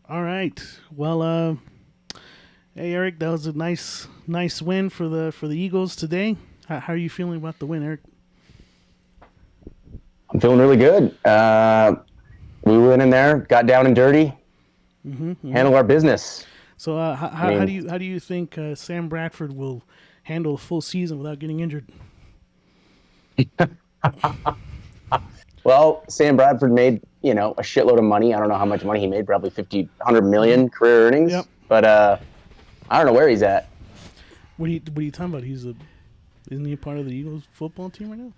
All right. Well, hey Eric, that was a nice win for the Eagles today. How are you feeling about the win, Eric? I'm feeling really good. We went in there, got down and dirty, handled our business. So, I mean, how do you think Sam Bradford will handle a full season without getting injured? well, Sam Bradford made a shitload of money. I don't know how much money he made, probably 50, 100 Mm-hmm. million career Yep. earnings. But I don't know where he's at. What are you talking about? Isn't he a part of the Eagles football team right now?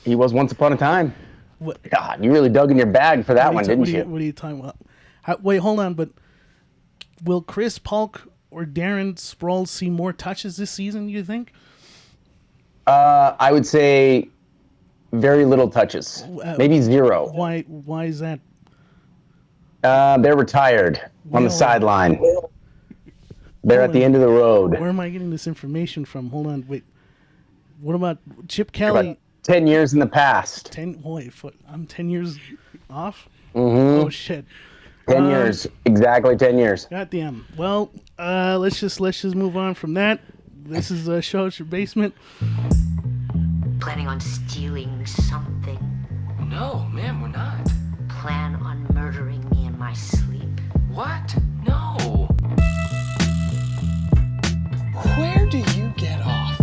He was once upon a time. What God, you really dug in your bag for that one, didn't you? what are you talking about? Wait, hold on. But will Chris Polk or Darren Sproles see more touches this season? You think? I would say very little touches, maybe zero. Why is that? They're retired on the Well, sideline. They're hold at the on. end of the road. Where am I getting this information from? Hold on. Wait. What about Chip About Kelly? 10 years in the past. I'm 10 years off. Mm-hmm. Oh shit. 10 years. Exactly 10 years. Goddamn. Well, let's just move on from that. This is Show Us Your Basement. Planning on stealing something? No, ma'am, we're not. Plan on murdering me in my sleep? What? No. Where do you get off?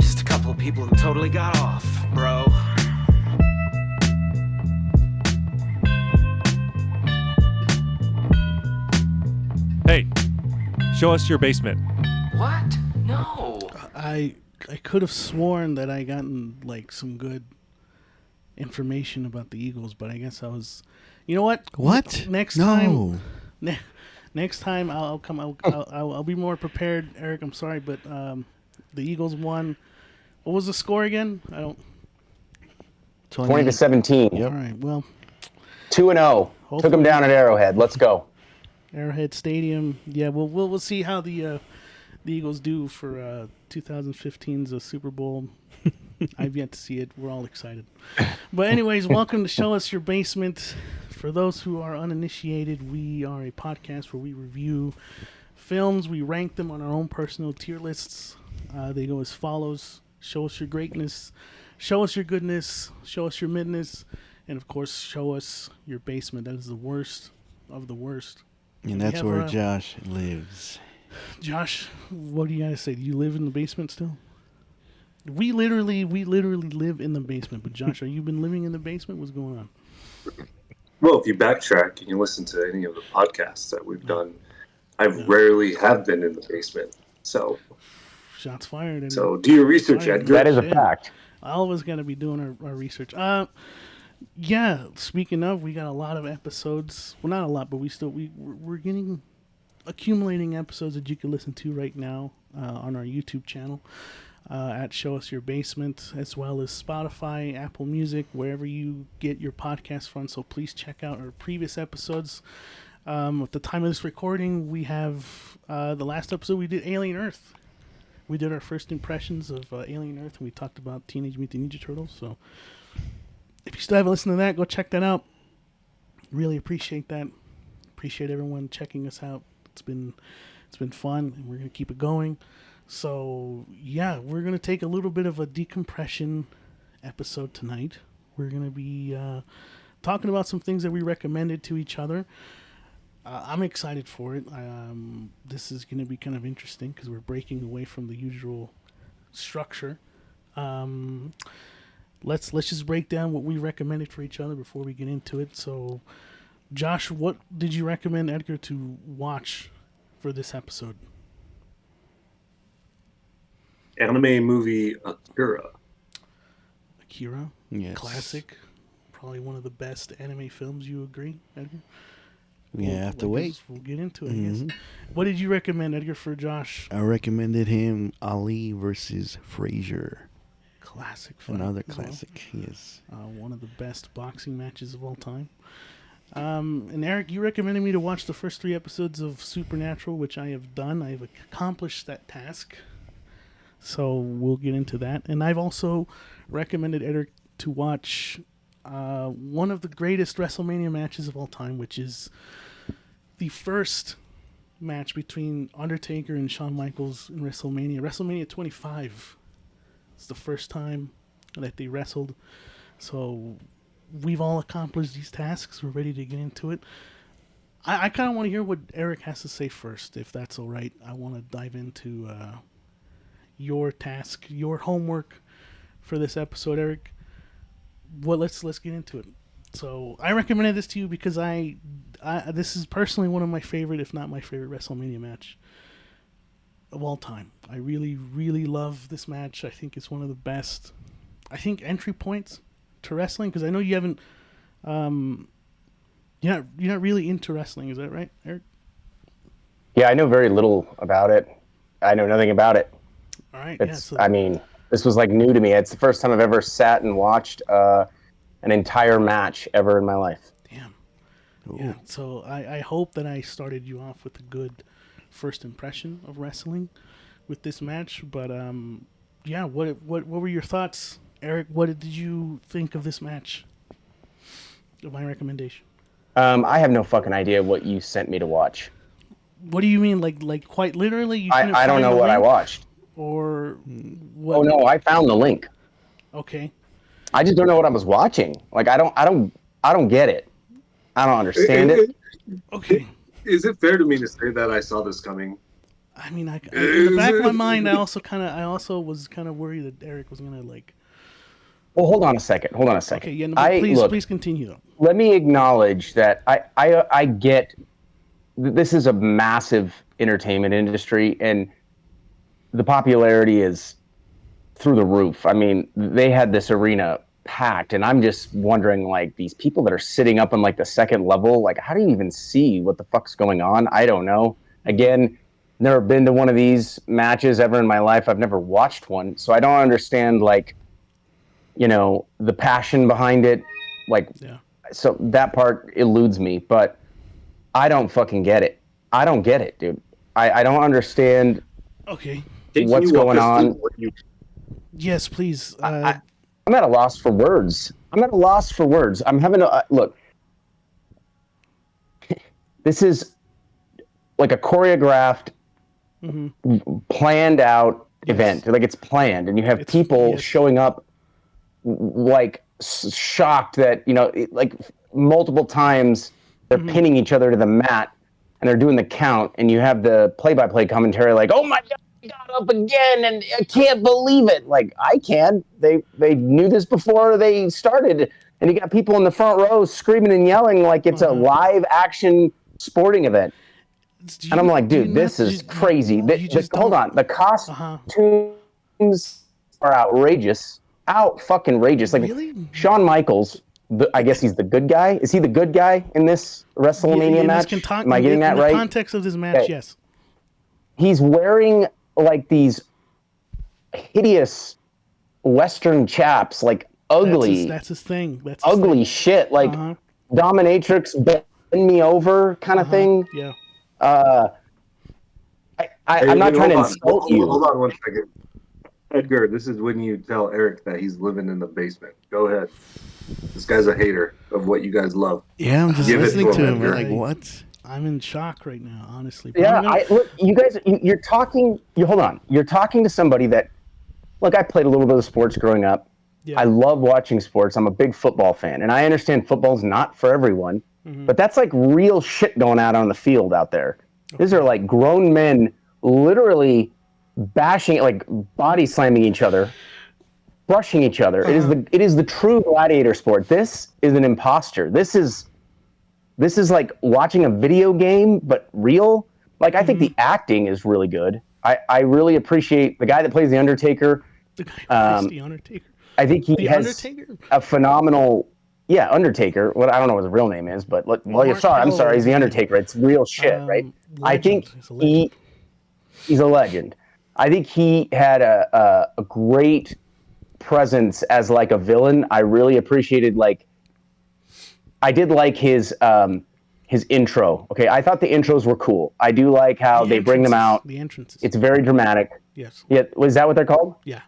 Just a couple of people who totally got off, bro. Hey, show us your basement. What? No. I could have sworn that I gotten like some good information about the Eagles, but I guess I was. You know what? What? Next No. time. Next time I'll come. I'll be more prepared, Eric. I'm sorry, but the Eagles won. What was the score again? I don't. 20-17. Yep. All right. Well, 2-0. Took them down at Arrowhead. Let's go. Arrowhead Stadium. Yeah, we'll see how the Eagles do for 2015's Super Bowl. I've yet to see it. We're all excited. But anyways, welcome to Show Us Your Basement. For those who are uninitiated, we are a podcast where we review films. We rank them on our own personal tier lists. They go as follows: show us your greatness, show us your goodness, show us your midness, and of course, show us your basement. That is the worst of the worst. And that's where Josh lives. Josh, what do you gotta say? Do you live in the basement still? We literally live in the basement. But Josh, are you been living in the basement? What's going on? Well, if you backtrack and you listen to any of the podcasts that we've done, I rarely have been in the basement. So shots fired. So do your research, Edgar. That is a fact. I always got to be doing our research. Yeah. Speaking of, we got a lot of episodes. Well, not a lot, but we're getting accumulating episodes that you can listen to right now on our YouTube channel at Show Us Your Basement, as well as Spotify, Apple Music, wherever you get your podcast from. So please check out our previous episodes. At the time of this recording, we have the last episode we did Alien Earth. We did our first impressions of Alien Earth, and we talked about Teenage Mutant Ninja Turtles. So if you still haven't listened to that, go check that out. Really appreciate that. Appreciate everyone checking us out. It's been fun, and we're gonna keep it going. So yeah, we're gonna take a little bit of a decompression episode tonight. We're gonna be talking about some things that we recommended to each other. I'm excited for it. This is going to be kind of interesting because we're breaking away from the usual structure. Let's just break down what we recommended for each other before we get into it. So, Josh, what did you recommend Edgar to watch for this episode? Anime movie Akira. Akira? Yes. Classic. Probably one of the best anime films. You agree, Edgar? We have to wait. We'll get into it, I guess. What did you recommend, Edgar, for Josh? I recommended him Ali versus Frazier. Classic fight. Another classic, yes. One of the best boxing matches of all time. And Eric, you recommended me to watch the first 3 episodes of Supernatural, which I have done. I've accomplished that task. So we'll get into that. And I've also recommended Eric to watch one of the greatest WrestleMania matches of all time, which is the first match between Undertaker and Shawn Michaels in WrestleMania 25. It's the first time that they wrestled. So we've all accomplished these tasks. We're ready to get into it. I kind of want to hear what Eric has to say first, if that's all right. I want to dive into your task, your homework for this episode, Eric. Well, let's get into it. So I recommended this to you because I this is personally one of my favorite, if not my favorite, WrestleMania match of all time. I really, really love this match. I think it's one of the best, entry points to wrestling, because I know you haven't, you're not really into wrestling. Is that right, Eric? Yeah, I know very little about it. I know nothing about it. All right. I mean, this was like new to me. It's the first time I've ever sat and watched an entire match ever in my life. Damn. Ooh. Yeah. So I hope that I started you off with a good first impression of wrestling with this match. But yeah, what were your thoughts, Eric? What did you think of this match? Of my recommendation. I have no fucking idea what you sent me to watch. What do you mean, like quite literally? You I don't know what I watched. Or what? Oh no, I found the link. Okay. I just don't know what I was watching. Like I don't get it. I don't understand it. Okay. Is it fair to me to say that I saw this coming? I mean, in the back of my mind, I also was kind of worried that Eric was gonna like. Well, hold on a second. Okay, yeah, no, please continue though. Let me acknowledge that I get this is a massive entertainment industry, and the popularity is through the roof. I mean, they had this arena packed, and I'm just wondering, like, these people that are sitting up on like the second level, like, how do you even see what the fuck's going on? I don't know. Again, never been to one of these matches ever in my life. I've never watched one, so I don't understand, like, you know, the passion behind it. Like, yeah. So that part eludes me, but I don't fucking get it. I don't get it, dude. I don't understand. Okay. What's going on? Yes, please. I'm at a loss for words. I'm having a look. This is like a choreographed, planned out event. Like, it's planned, and you have people showing up like shocked that, you know, like multiple times they're pinning each other to the mat and they're doing the count, and you have the play-by-play commentary like, oh my God, he got up again and I can't believe it. Like, I can. They knew this before they started, and you got people in the front row screaming and yelling like it's a live action sporting event. And I'm like, dude, this is crazy. Hold on. The costumes are outrageous. Out-fucking-rageous. Like, really? Shawn Michaels, I guess he's the good guy. Is he the good guy in this WrestleMania match? Am I getting that right? In the context of this match, yes. He's wearing, like, these hideous Western chaps, like, ugly. That's his thing. That's his ugly thing. Shit. Like, dominatrix, bend me over kind of thing. Yeah. I'm not trying to insult you. Hold on one second. Edgar, this is when you tell Eric that he's living in the basement. Go ahead. This guy's a hater of what you guys love. Yeah, I'm just listening to him. Like, what? I'm in shock right now, honestly. Yeah, look, you guys, you're talking. Hold on. You're talking to somebody that, look, I played a little bit of sports growing up. Yeah. I love watching sports. I'm a big football fan, and I understand football's not for everyone, but that's like real shit going on the field out there. Okay. These are like grown men literally bashing, like body slamming each other, brushing each other. It is the true gladiator sport. This is an imposter. This is like watching a video game, but real. Like, I think the acting is really good. I really appreciate the guy that plays the Undertaker. The guy that plays the Undertaker. I think he has a phenomenal. Yeah, Undertaker. Well, I don't know what his real name is, but I'm sorry. He's the Undertaker. It's real shit, right? Legend. I think he's a legend. I think he had a great presence as like a villain. I really appreciated, like, I did like his intro. Okay, I thought the intros were cool. I do like how they bring them out. The entrances. It's very dramatic. Yes. Yeah, was that what they're called? Yeah.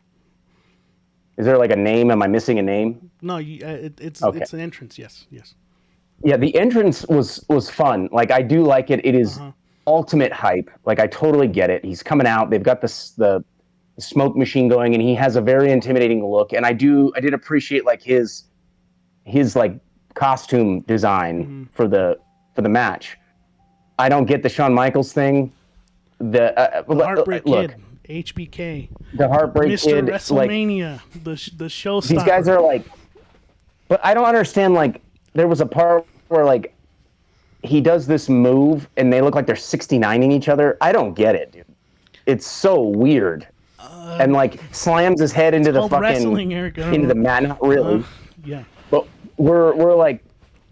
Is there like a name? Am I missing a name? No, it's Okay. it's an entrance. Yes. Yeah, the entrance was fun. Like I do like it. It is ultimate hype. Like I totally get it. He's coming out. They've got the smoke machine going, and he has a very intimidating look. And I did appreciate like his like costume design for the match. I don't get the Shawn Michaels thing. The Heartbreak look, Kid, HBK, the Heartbreak Mr. Kid, WrestleMania, the showstopper. These guys are like, but I don't understand. Like, there was a part where like he does this move and they look like they're 69ing each other. I don't get it, dude. It's so weird. And like slams his head into the called fucking wrestling, Eric. into the mat. Not really, Yeah. but we're like.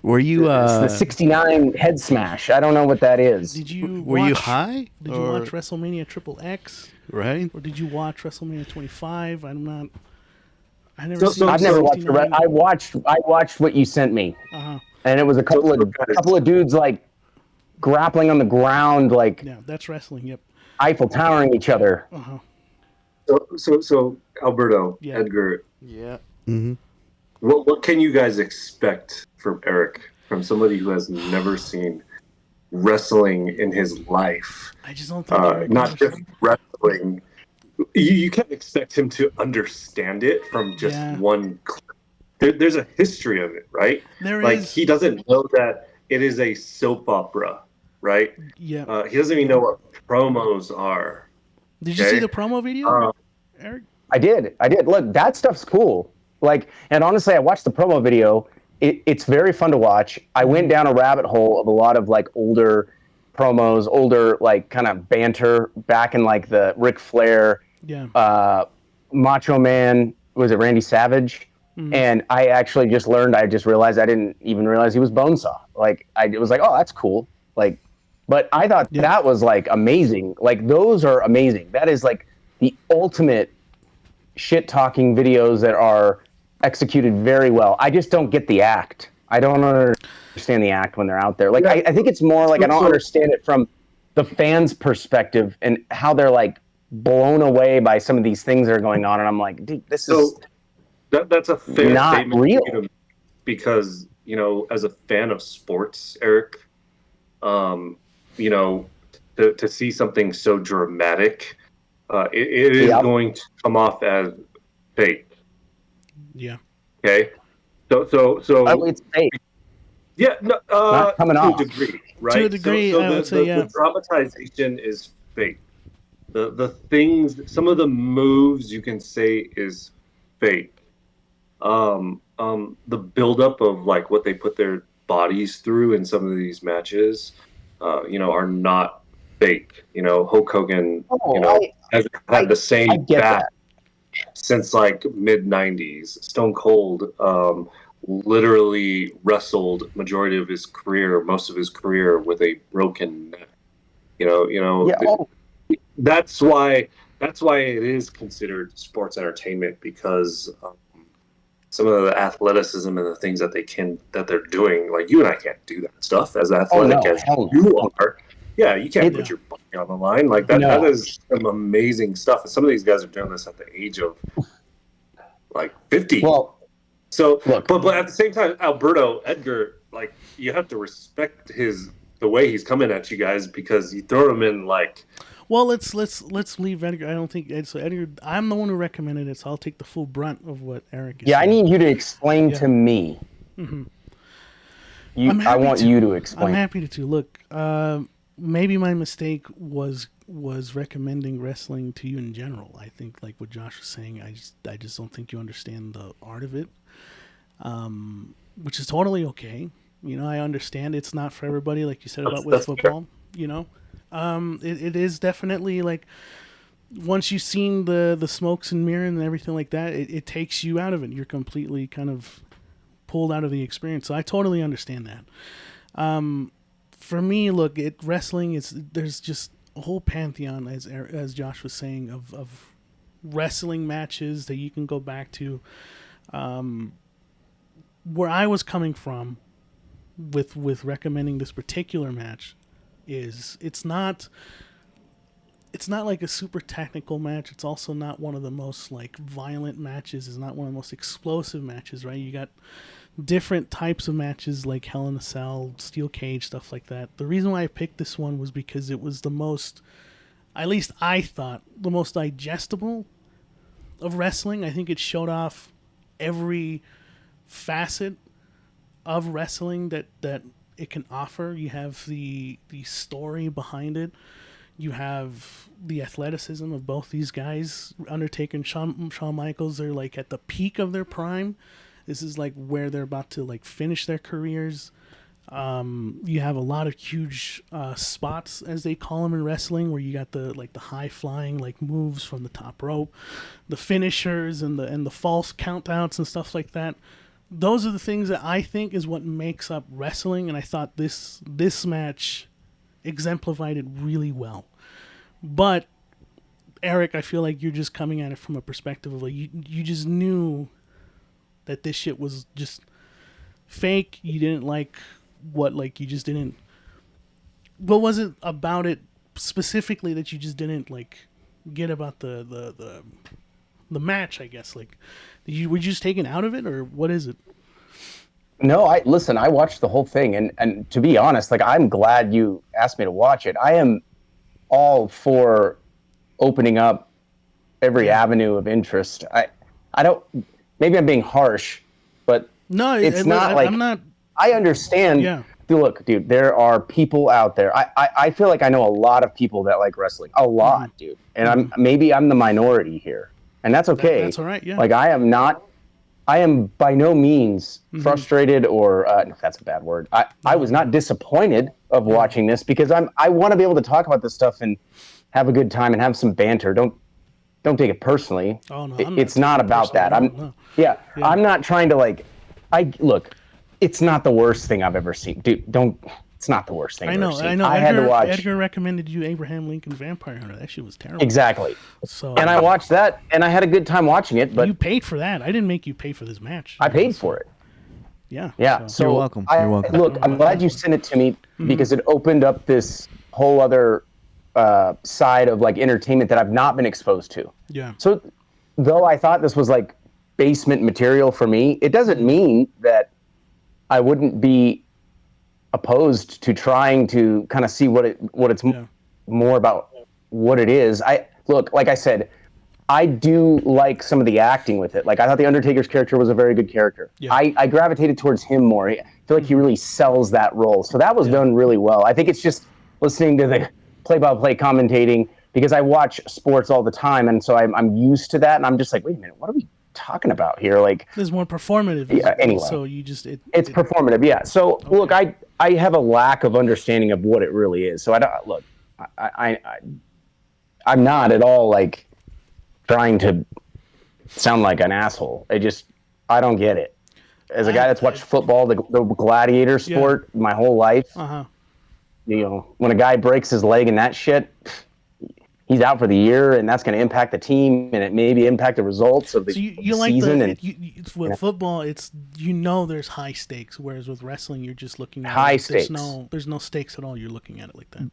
Were you It's the 69 head smash. I don't know what that is. Did you were watch, you high? Did you watch WrestleMania XXX? Right. Or did you watch WrestleMania 25? I never I've never watched the I watched what you sent me. And it was a couple of dudes like grappling on the ground, like yeah, that's wrestling. Yep. Eiffel towering each other. So Alberto, Yeah. Edgar, Yeah. what can you guys expect from Eric, from somebody who has never seen wrestling in his life? I just don't think Eric not just wrestling. You can't expect him to understand it from just one clip. There's a history of it, right? He doesn't know that it is a soap opera, right? Yeah. He doesn't even know what promos are. Did you see the promo video, Eric? I did. Look, that stuff's cool. Like, and honestly, I watched the promo video. It's very fun to watch. I went down a rabbit hole of a lot of like older promos, older like kind of banter back in like the Ric Flair, Macho Man. Was it Randy Savage? And I actually just learned. I just realized I didn't even realize he was Bonesaw. Like it was like, oh, that's cool. Like, but I thought that was like amazing. Like those are amazing. That is like the ultimate shit talking videos that are executed very well. I just don't get the act. I don't understand the act when they're out there. Like I think it's more like I don't understand it from the fans' perspective and how they're like blown away by some of these things that are going on. And I'm like, dude, this is that's a fair not statement real. Because as a fan of sports, Eric, to see something so dramatic, it is going to come off as fake. Yeah. Okay. So. It's fake. Yeah. No. Not coming off. To a degree, right? To a degree, I would say, the dramatization is fake. The things, some of the moves you can say is fake. The buildup of like what they put their bodies through in some of these matches, are not fake. Hulk Hogan, has had the same back since like mid '90s. Stone Cold, literally wrestled majority of his career, most of his career, with a broken neck. That's why it is considered sports entertainment, because some of the athleticism and the things that they're doing, like you and I can't do that stuff as athletic as you are. Yeah, you can't put your body on the line like that. That is some amazing stuff. And some of these guys are doing this at the age of like 50. Well, so look, but at the same time, Alberto, Edgar, like you have to respect the way he's coming at you guys, because you throw him in like. Well, let's leave Edgar. I don't think so. Edgar, I'm the one who recommended it, so I'll take the full brunt of what Eric is saying. I need you to explain to me. I want you to explain. I'm happy to. Look, maybe my mistake was recommending wrestling to you in general. I think, like what Josh was saying, I just don't think you understand the art of it, which is totally okay. I understand it's not for everybody, like you said about with football. It is definitely like once you've seen the smokes and mirror and everything like that, it takes you out of it. You're completely kind of pulled out of the experience. So I totally understand that. For me, look, wrestling there's just a whole pantheon, as Josh was saying, of wrestling matches that you can go back to. Where I was coming from with recommending this particular match is it's not it's not like a super technical match. It's also not one of the most like violent matches. It's not one of the most explosive matches, right? You got different types of matches like Hell in a Cell, Steel Cage, stuff like that. The reason why I picked this one was because it was the most, at least I thought, the most digestible of wrestling. I think it showed off every facet of wrestling that it can offer. You have the story behind it. You have the athleticism of both these guys. Undertaker and Shawn Michaels, they're like at the peak of their prime. This is like where they're about to like finish their careers. You have a lot of huge spots, as they call them in wrestling, where you got the high flying like moves from the top rope, the finishers and the false countouts and stuff like that. Those are the things that I think is what makes up wrestling, and I thought this match exemplified it really well. But Eric, I feel like you're just coming at it from a perspective of like you just knew that this shit was just fake. You didn't like what, like, you just didn't. What was it about it specifically that you just didn't like get about the match? I guess like were you just taken out of it, or what is it? No, I watched the whole thing, and to be honest, like, I'm glad you asked me to watch it. I am all for opening up every avenue of interest. I don't, maybe I'm being harsh, but No, it's not like, I'm not. I understand. Yeah. Look, dude, there are people out there. I feel like I know a lot of people that like wrestling. A lot, dude. And maybe I'm the minority here. And that's okay. That's all right, yeah. Like, I am by no means frustrated or no, that's a bad word. I was not disappointed of watching this, because I want to be able to talk about this stuff and have a good time and have some banter. Don't take it personally. Oh no, it's not about that. Yeah, I'm not trying to like. Look, it's not the worst thing I've ever seen, dude. It's not the worst thing I've ever seen. I know. I had to watch. Edgar recommended you Abraham Lincoln's Vampire Hunter. That shit was terrible. Exactly. So, and I watched that, and I had a good time watching it. But you paid for that. I didn't make you pay for this match. I paid for it. Yeah. Yeah. So you're welcome. You're welcome. Look, I'm glad you sent it to me, because it opened up this whole other side of like entertainment that I've not been exposed to. Yeah. So, though I thought this was like basement material for me, it doesn't mean that I wouldn't be opposed to trying to kind of see what it's more about what it is. Look, like I said, I do like some of the acting with it. Like, I thought the Undertaker's character was a very good character. Yeah. I gravitated towards him more. I feel like he really sells that role. So that was done really well. I think it's just listening to the play-by-play commentating, because I watch sports all the time, and so I'm used to that, and I'm just like, wait a minute, what are we talking about here? Like, it's more performative. Yeah. Anyway, so you just it's performative. Yeah. So okay. Look, I have a lack of understanding of what it really is. So I don't look. I'm not at all like trying to sound like an asshole. I don't get it. As a guy that's watched football, the gladiator sport, my whole life, you know, when a guy breaks his leg and that shit, he's out for the year, and that's going to impact the team, and it maybe impact the results of the season. With football, it's, you know, there's high stakes, whereas with wrestling, you're just looking at high stakes. There's no stakes at all. You're looking at it like that.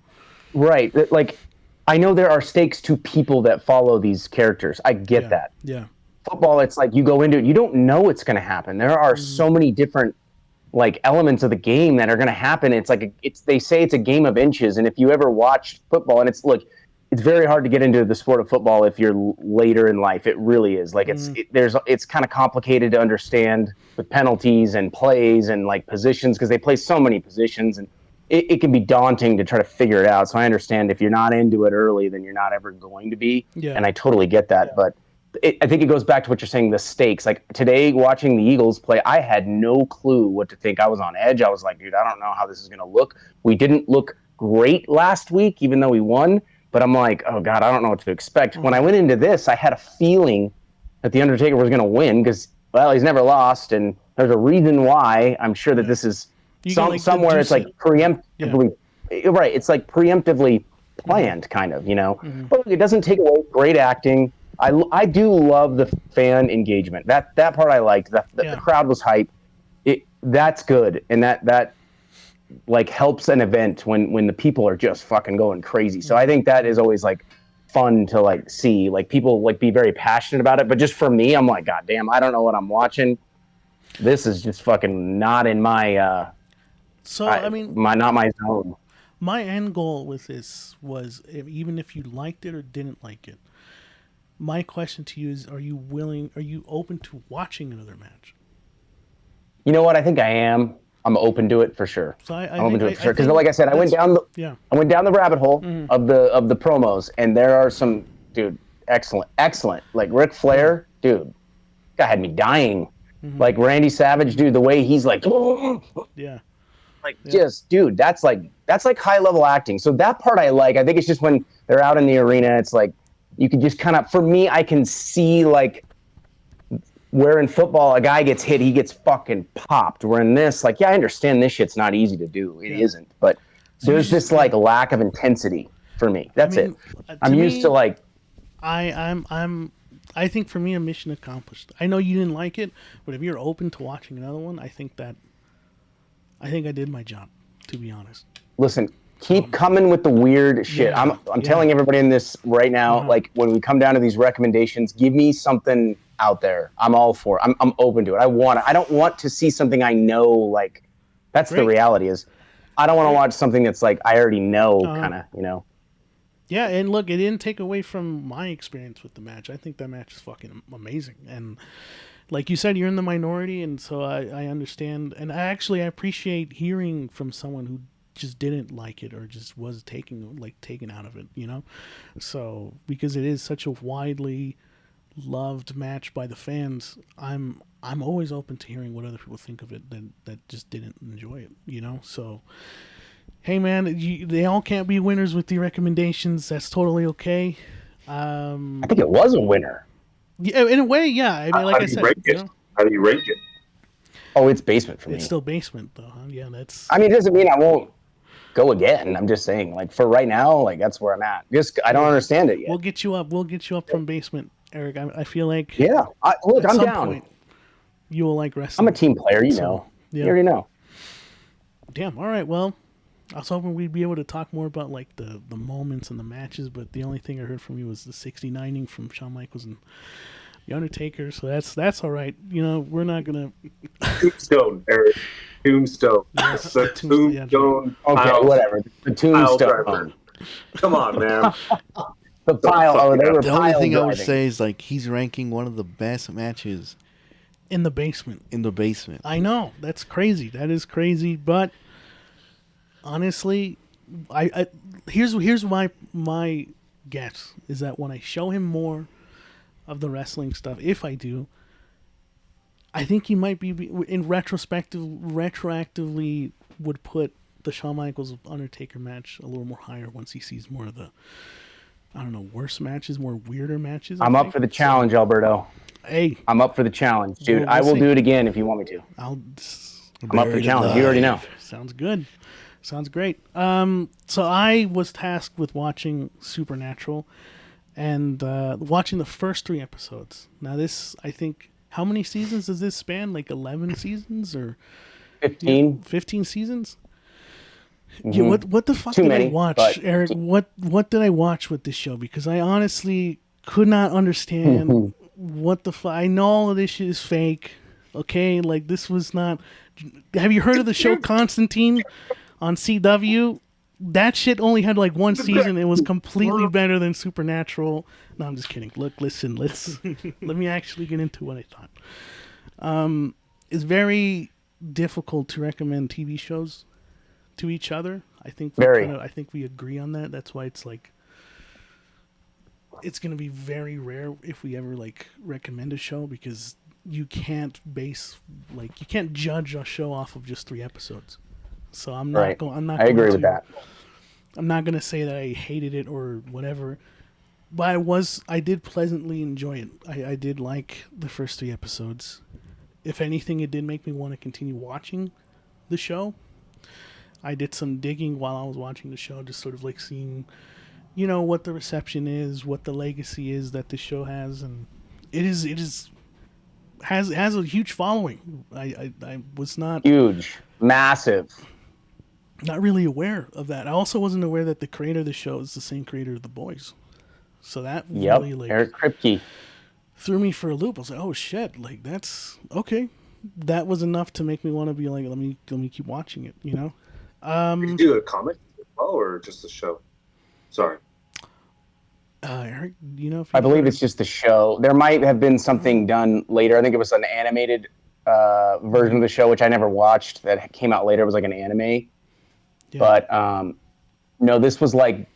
Right. Like, I know there are stakes to people that follow these characters. I get that. Yeah. Football, it's like you go into it, you don't know what's going to happen. There are so many different like elements of the game that are going to happen. It's like they say it's a game of inches, and if you ever watched football, and it's very hard to get into the sport of football if you're later in life. It really is. Like, it's kind of complicated to understand with penalties and plays and like positions, because they play so many positions, and it can be daunting to try to figure it out. So I understand if you're not into it early, then you're not ever going to be. Yeah. And I totally get that. Yeah. But I think it goes back to what you're saying, the stakes. Like, today, watching the Eagles play, I had no clue what to think. I was on edge. I was like, dude, I don't know how this is going to look. We didn't look great last week, even though we won. But I'm like, oh, God, I don't know what to expect. When I went into this, I had a feeling that The Undertaker was going to win, because, well, he's never lost, and there's a reason why. I'm sure that this is somewhere it's like preemptively, right, it's like preemptively planned, kind of, you know. But it doesn't take away great acting. I do love the fan engagement. That part I liked. The crowd was hype. That's good, and that like helps an event when the people are just fucking going crazy. So I think that is always like fun to like see, like people like be very passionate about it. But just for me, I'm like, God damn, I don't know what I'm watching. This is just fucking not in my not my zone. My end goal with this was even if you liked it or didn't like it. My question to you is: are you open to watching another match? You know what? I think I am. I'm open to it for sure. So I'm open to it for sure. Because like I said, I went down the rabbit hole of the promos, and there are some excellent. Like Ric Flair, dude, guy had me dying. Like Randy Savage, dude, the way he's like, just dude, that's like high level acting. So that part I like. I think it's just when they're out in the arena, it's like you can just kind of, for me, I can see like where in football a guy gets hit, he gets fucking popped. Where in this, like, I understand this shit's not easy to do. It isn't, but there's this like lack of intensity for me. That's it. I'm used to like. I think for me, a mission accomplished. I know you didn't like it, but if you're open to watching another one, I think I did my job, to be honest. Listen, keep coming with the weird shit. I'm telling everybody in this right now, like when we come down to these recommendations, give me something out there. I'm all for it. I'm open to it. I don't want to see something I know, like that's the reality is I don't want to watch something that's like I already know kind of, you know. Yeah, and look, it didn't take away from my experience with the match. I think that match is fucking amazing. And like you said, you're in the minority, and so I understand. And I appreciate hearing from someone who just didn't like it or just was taken out of it, you know? So, because it is such a widely loved match by the fans, I'm always open to hearing what other people think of it that just didn't enjoy it, you know? So, hey man, they all can't be winners with the recommendations. That's totally okay. I think it was a winner. Yeah, in a way, yeah. I mean, like I said, how do you rate it? Oh, it's basement for me. It's still basement, though. Huh? Yeah, that's. I mean, it doesn't mean I won't go again. I'm just saying, like for right now, like that's where I'm at. Just I don't understand it yet. We'll get you up from basement, Eric. I feel like. Yeah, look, I'm down. Point, you will like wrestling. I'm a team player, you know. Yeah. You already know. Damn. All right. Well, I was hoping we'd be able to talk more about like the moments and the matches, but the only thing I heard from you was the 69ing from Shawn Michaels and the Undertaker. So that's all right. You know, we're not gonna. Tombstone, Eric. Tombstone. Yes, the Tombstone. Okay, whatever. The Tombstone. Come on, man. The pile. Oh, they were. The only thing I would say is like he's ranking one of the best matches in the basement. I know, that's crazy. That is crazy, but honestly, I here's my guess is that when I show him more of the wrestling stuff, if I do, I think he might be in retroactively would put the Shawn Michaels Undertaker match a little more higher once he sees more of the, I don't know, worse matches, more weirder matches. I'm up for the challenge, Alberto. Hey, I'm up for the challenge, dude. I will do it again if you want me to. I'm up for the challenge. You already know. Sounds good. Sounds great. So I was tasked with watching Supernatural and watching the first 3 episodes. Now this, I think, how many seasons does this span? Like 11 seasons or 15? 15 seasons? Mm-hmm. Yeah, what the fuck Too did many, I watch, Eric? What did I watch with this show? Because I honestly could not understand what the fuck. I know all of this shit is fake. Okay, like this was not. Have you heard of the show Constantine on CW? That shit only had like 1 season. It was completely better than Supernatural. No, I'm just kidding. Look, listen, let me actually get into what I thought. It's very difficult to recommend TV shows to each other. I think I think we agree on that. That's why it's like it's gonna be very rare if we ever like recommend a show, because you can't judge a show off of just 3 episodes. So I'm not going. I agree with that. I'm not gonna say that I hated it or whatever, but I did pleasantly enjoy it. I did like the first 3 episodes. If anything, it did make me want to continue watching the show. I did some digging while I was watching the show, just sort of like seeing, you know, what the reception is, what the legacy is that the show has, and it has a huge following. I was not huge, massive. Not really aware of that. I also wasn't aware that the creator of the show is the same creator of The Boys. So that Yep. really like Eric Kripke. threw me for a loop. I was like, oh shit, like that's okay. That was enough to make me want to be like, let me keep watching it. You know. Did you do a comic as well, or just a show? Sorry. Eric, you know, if I you've believe heard... it's just the show. There might have been something done later. I think it was an animated version of the show, which I never watched. That came out later. It was like an anime. Yeah. But no, this was like,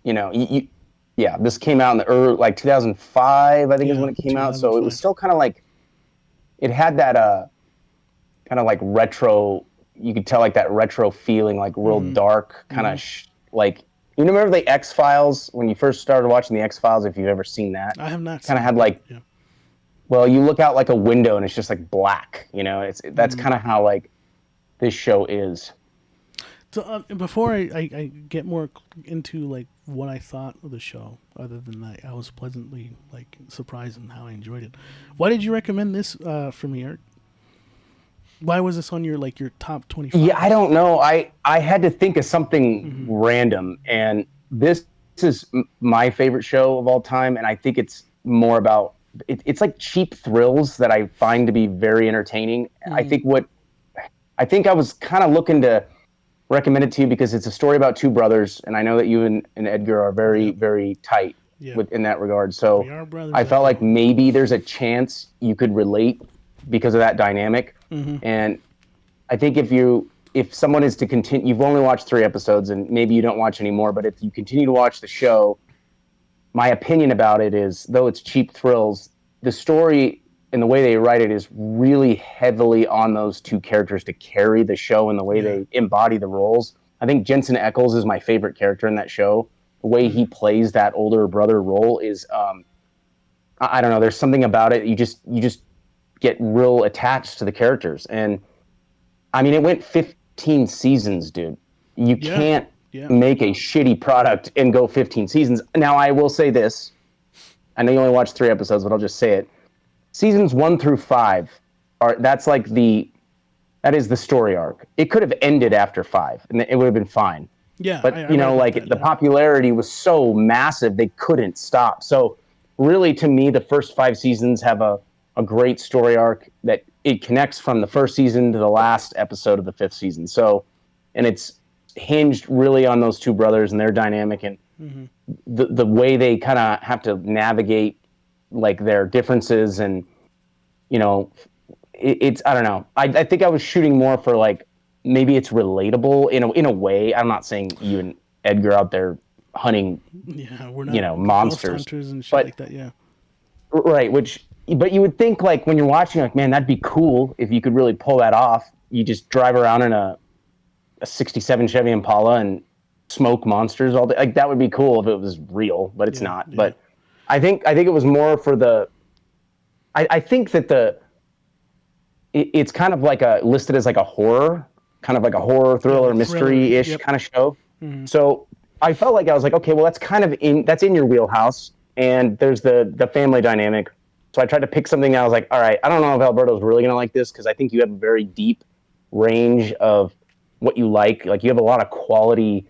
yeah, this came out in the early, like 2005, I think is when it came out. So it was still kind of like, it had that kind of like retro, you could tell like that retro feeling, like real dark, kind of like, you remember the X-Files, when you first started watching the X-Files, if you've ever seen that? I have not kind seen of had it, like, yeah. well, you look out like a window and it's just like black, that's kind of how like this show is. So before I get more into like what I thought of the show, other than that, I was pleasantly like surprised in how I enjoyed it. Why did you recommend this for me, Eric? Why was this on your top 25? Yeah, I don't know. I had to think of something random, and this is my favorite show of all time, and I think it's more about it's like cheap thrills that I find to be very entertaining. I think I was kind of looking to recommend it to you because it's a story about two brothers, and I know that you and Edgar are very, very tight in that regard. So we are brothers, I felt like maybe there's a chance you could relate because of that dynamic. And I think if someone is to continue, you've only watched 3 episodes and maybe you don't watch anymore, but if you continue to watch the show, my opinion about it is, though it's cheap thrills, the story and the way they write it is really heavily on those two characters to carry the show and the way they embody the roles. I think Jensen Ackles is my favorite character in that show. The way he plays that older brother role is, I don't know, there's something about it. You just get real attached to the characters. And I mean, it went 15 seasons, dude. You can't make a shitty product and go 15 seasons. Now, I will say this. I know you only watched 3 episodes, but I'll just say it. Seasons 1 through 5 that is the story arc. It could have ended after 5 and it would have been fine. Yeah. But the popularity was so massive, they couldn't stop. So really, to me, the first 5 seasons have a great story arc that it connects from the first season to the last episode of the 5th season. So, and it's hinged really on those two brothers and their dynamic and the way they kind of have to navigate like their differences. And it's I don't know. I think I was shooting more for like, maybe it's relatable in a way. I'm not saying you and Edgar out there hunting we're not monsters hunters and shit like that. Right, but you would think, like, when you're watching, like, man, that'd be cool if you could really pull that off. You just drive around in a 67 Chevy Impala and smoke monsters all day. Like, that would be cool if it was real, but it's not. Yeah. But I think it was more for the. I think that it's kind of like listed as like a horror, kind of like a horror thriller mystery-ish kind of show. So I felt like I was like, okay, well, that's in your wheelhouse. And there's the family dynamic. So I tried to pick something that I was like, all right, I don't know if Alberto's really going to like this because I think you have a very deep range of what you like. Like, you have a lot of quality.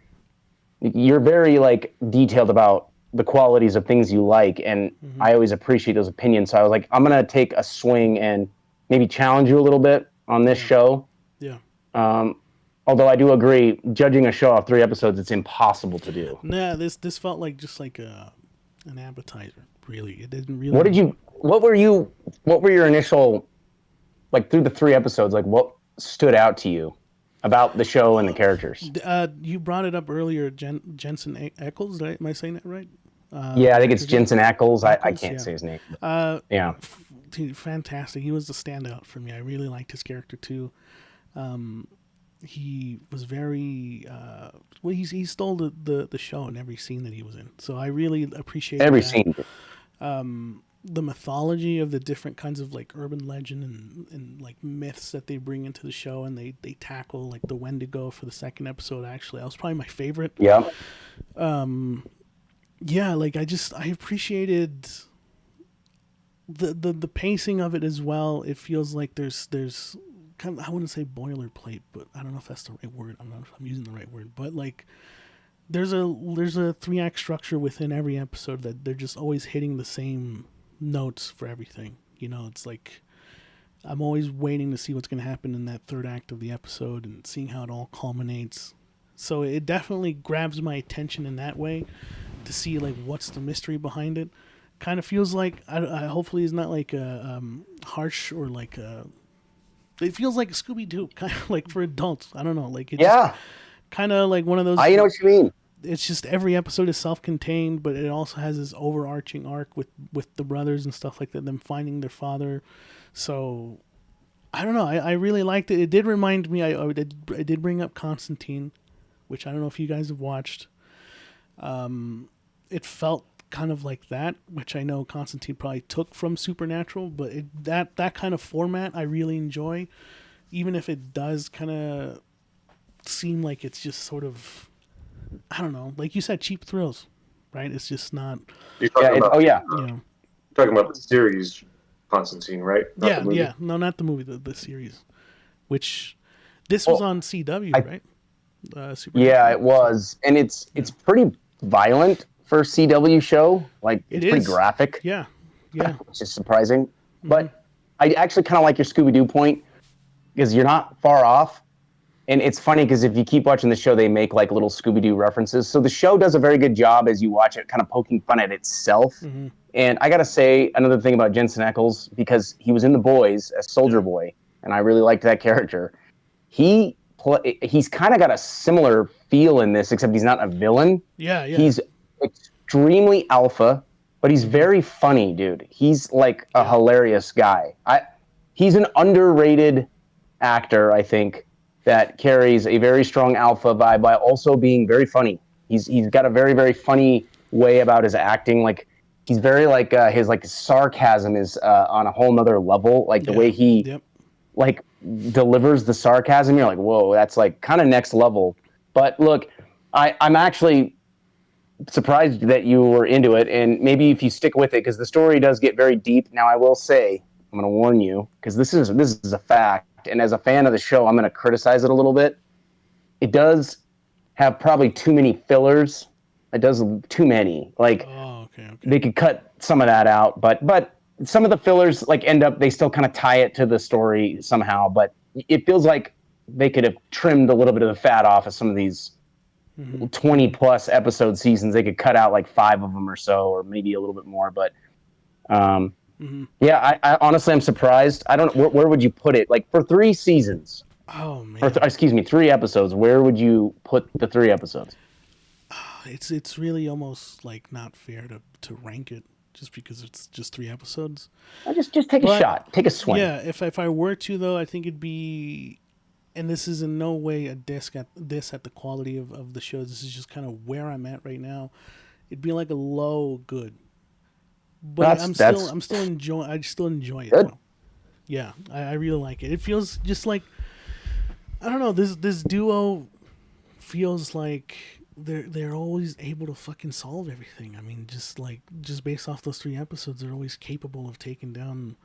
You're very, like, detailed about the qualities of things you like. And I always appreciate those opinions. So I was like, I'm going to take a swing and maybe challenge you a little bit on this show. Yeah. Although I do agree, judging a show off 3 episodes, it's impossible to do. Nah, this felt like just like an appetizer. Really, it didn't really. What were your initial, like, through the 3 episodes, like, what stood out to you about the show and the characters? You brought it up earlier, Jensen Ackles. Am I saying that right? Yeah, I think it's Jensen Ackles. I can't say his name. Yeah. Fantastic. He was the standout for me. I really liked his character too. He was very he stole the show in every scene that he was in. So I really appreciated every that. Scene. The mythology of the different kinds of like urban legend and like myths that they bring into the show, and they tackle like the Wendigo for the 2nd episode. Actually, that was probably my favorite. Yeah. Yeah, like I appreciated the pacing of it as well. It feels like there's kind of, I wouldn't say boilerplate, but I don't know if that's the right word. I'm using the right word, but like there's a 3-act structure within every episode that they're just always hitting the same notes for everything. You know, it's like I'm always waiting to see what's going to happen in that 3rd act of the episode and seeing how it all culminates. So it definitely grabs my attention in that way to see like what's the mystery behind it. Kind of feels like I hopefully it's not like a harsh or like a. It feels like a Scooby-Doo, kind of like for adults. I don't know, like it just kind of like one of those. I know what you mean. It's just every episode is self-contained, but it also has this overarching arc with the brothers and stuff like that, them finding their father. So I don't know. I really liked it. It did remind me. I did bring up Constantine, which I don't know if you guys have watched. It felt kind of like that, which I know Constantine probably took from Supernatural, but that kind of format I really enjoy, even if it does kind of seem like it's just sort of, I don't know, like you said, cheap thrills, right? It's just not. You're talking about, you know, talking about the series Constantine, right? Not the movie? No, not the movie, the series, which this was on CW, right? Yeah, it was, and it's pretty violent for a CW show. Like it's pretty graphic. Yeah, which is surprising. But I actually kind of like your Scooby-Doo point because you're not far off. And it's funny because if you keep watching the show, they make like little Scooby-Doo references. So the show does a very good job as you watch it, kind of poking fun at itself. And I gotta say another thing about Jensen Ackles, because he was in The Boys as Soldier Boy, and I really liked that character. He's kind of got a similar feel in this, except he's not a villain. Yeah. He's extremely alpha, but he's very funny, dude. He's like a hilarious guy. He's an underrated actor, I think, that carries a very strong alpha vibe by also being very funny. He's got a very, very funny way about his acting. Like he's very like his like sarcasm is on a whole nother level. Like the way he like delivers the sarcasm, you're like, whoa, that's like kind of next level. But look, I'm actually surprised that you were into it, and maybe if you stick with it, because the story does get very deep. Now, I will say, I'm going to warn you, because this is a fact, and as a fan of the show, I'm going to criticize it a little bit. It does have probably too many fillers. It does too many. Like, they could cut some of that out, but some of the fillers like they still kind of tie it to the story somehow. But it feels like they could have trimmed a little bit of the fat off of some of these 20 plus episode seasons. They could cut out like 5 of them or so, or maybe a little bit more. But yeah, I honestly, I'm surprised. I don't know, where would you put it? Like for 3 seasons. Oh man. Excuse me, 3 episodes. Where would you put the 3 episodes? It's really almost like not fair to rank it just because it's just 3 episodes. Just take a shot, take a swing. Yeah, if I were to though, I think it'd be, and this is in no way a diss at the quality of the show. This is just kind of where I'm at right now. It'd be like a low good, but I still enjoy it. Though. Yeah, I really like it. It feels just like, I don't know, this duo feels like they're always able to fucking solve everything. I mean, just based off those 3 episodes, they're always capable of taking down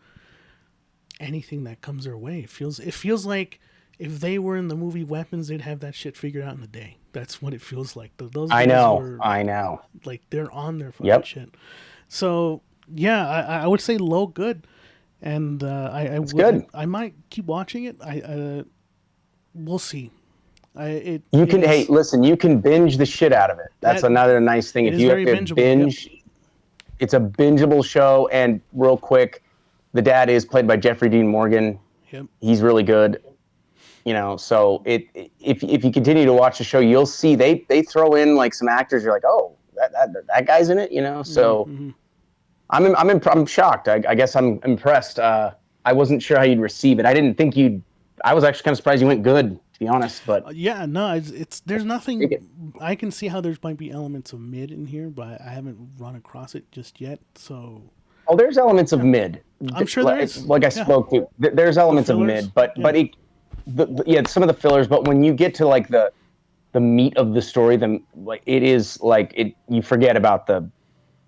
anything that comes their way. It feels like if they were in the movie Weapons, they'd have that shit figured out in a day. That's what it feels like. Those I know. Like they're on their fucking shit. So yeah, I would say low good, and I might keep watching it. We'll see. You can binge the shit out of it. That's another nice thing. If you have to binge, it's a bingeable show. And real quick, the dad is played by Jeffrey Dean Morgan. Yep. He's really good. You know, so if you continue to watch the show, you'll see they throw in like some actors. You're like, oh, that guy's in it. You know, so I'm shocked. I guess I'm impressed. I wasn't sure how you'd receive it. I didn't think you'd. I was actually kind of surprised you went good, to be honest. But it's there's nothing. I can see how there might be elements of mid in here, but I haven't run across it just yet. So there's elements of mid. I'm sure there is. Like I spoke to, there's elements of mid, but some of the fillers. But when you get to like the meat of the story, then like it is like it. You forget about the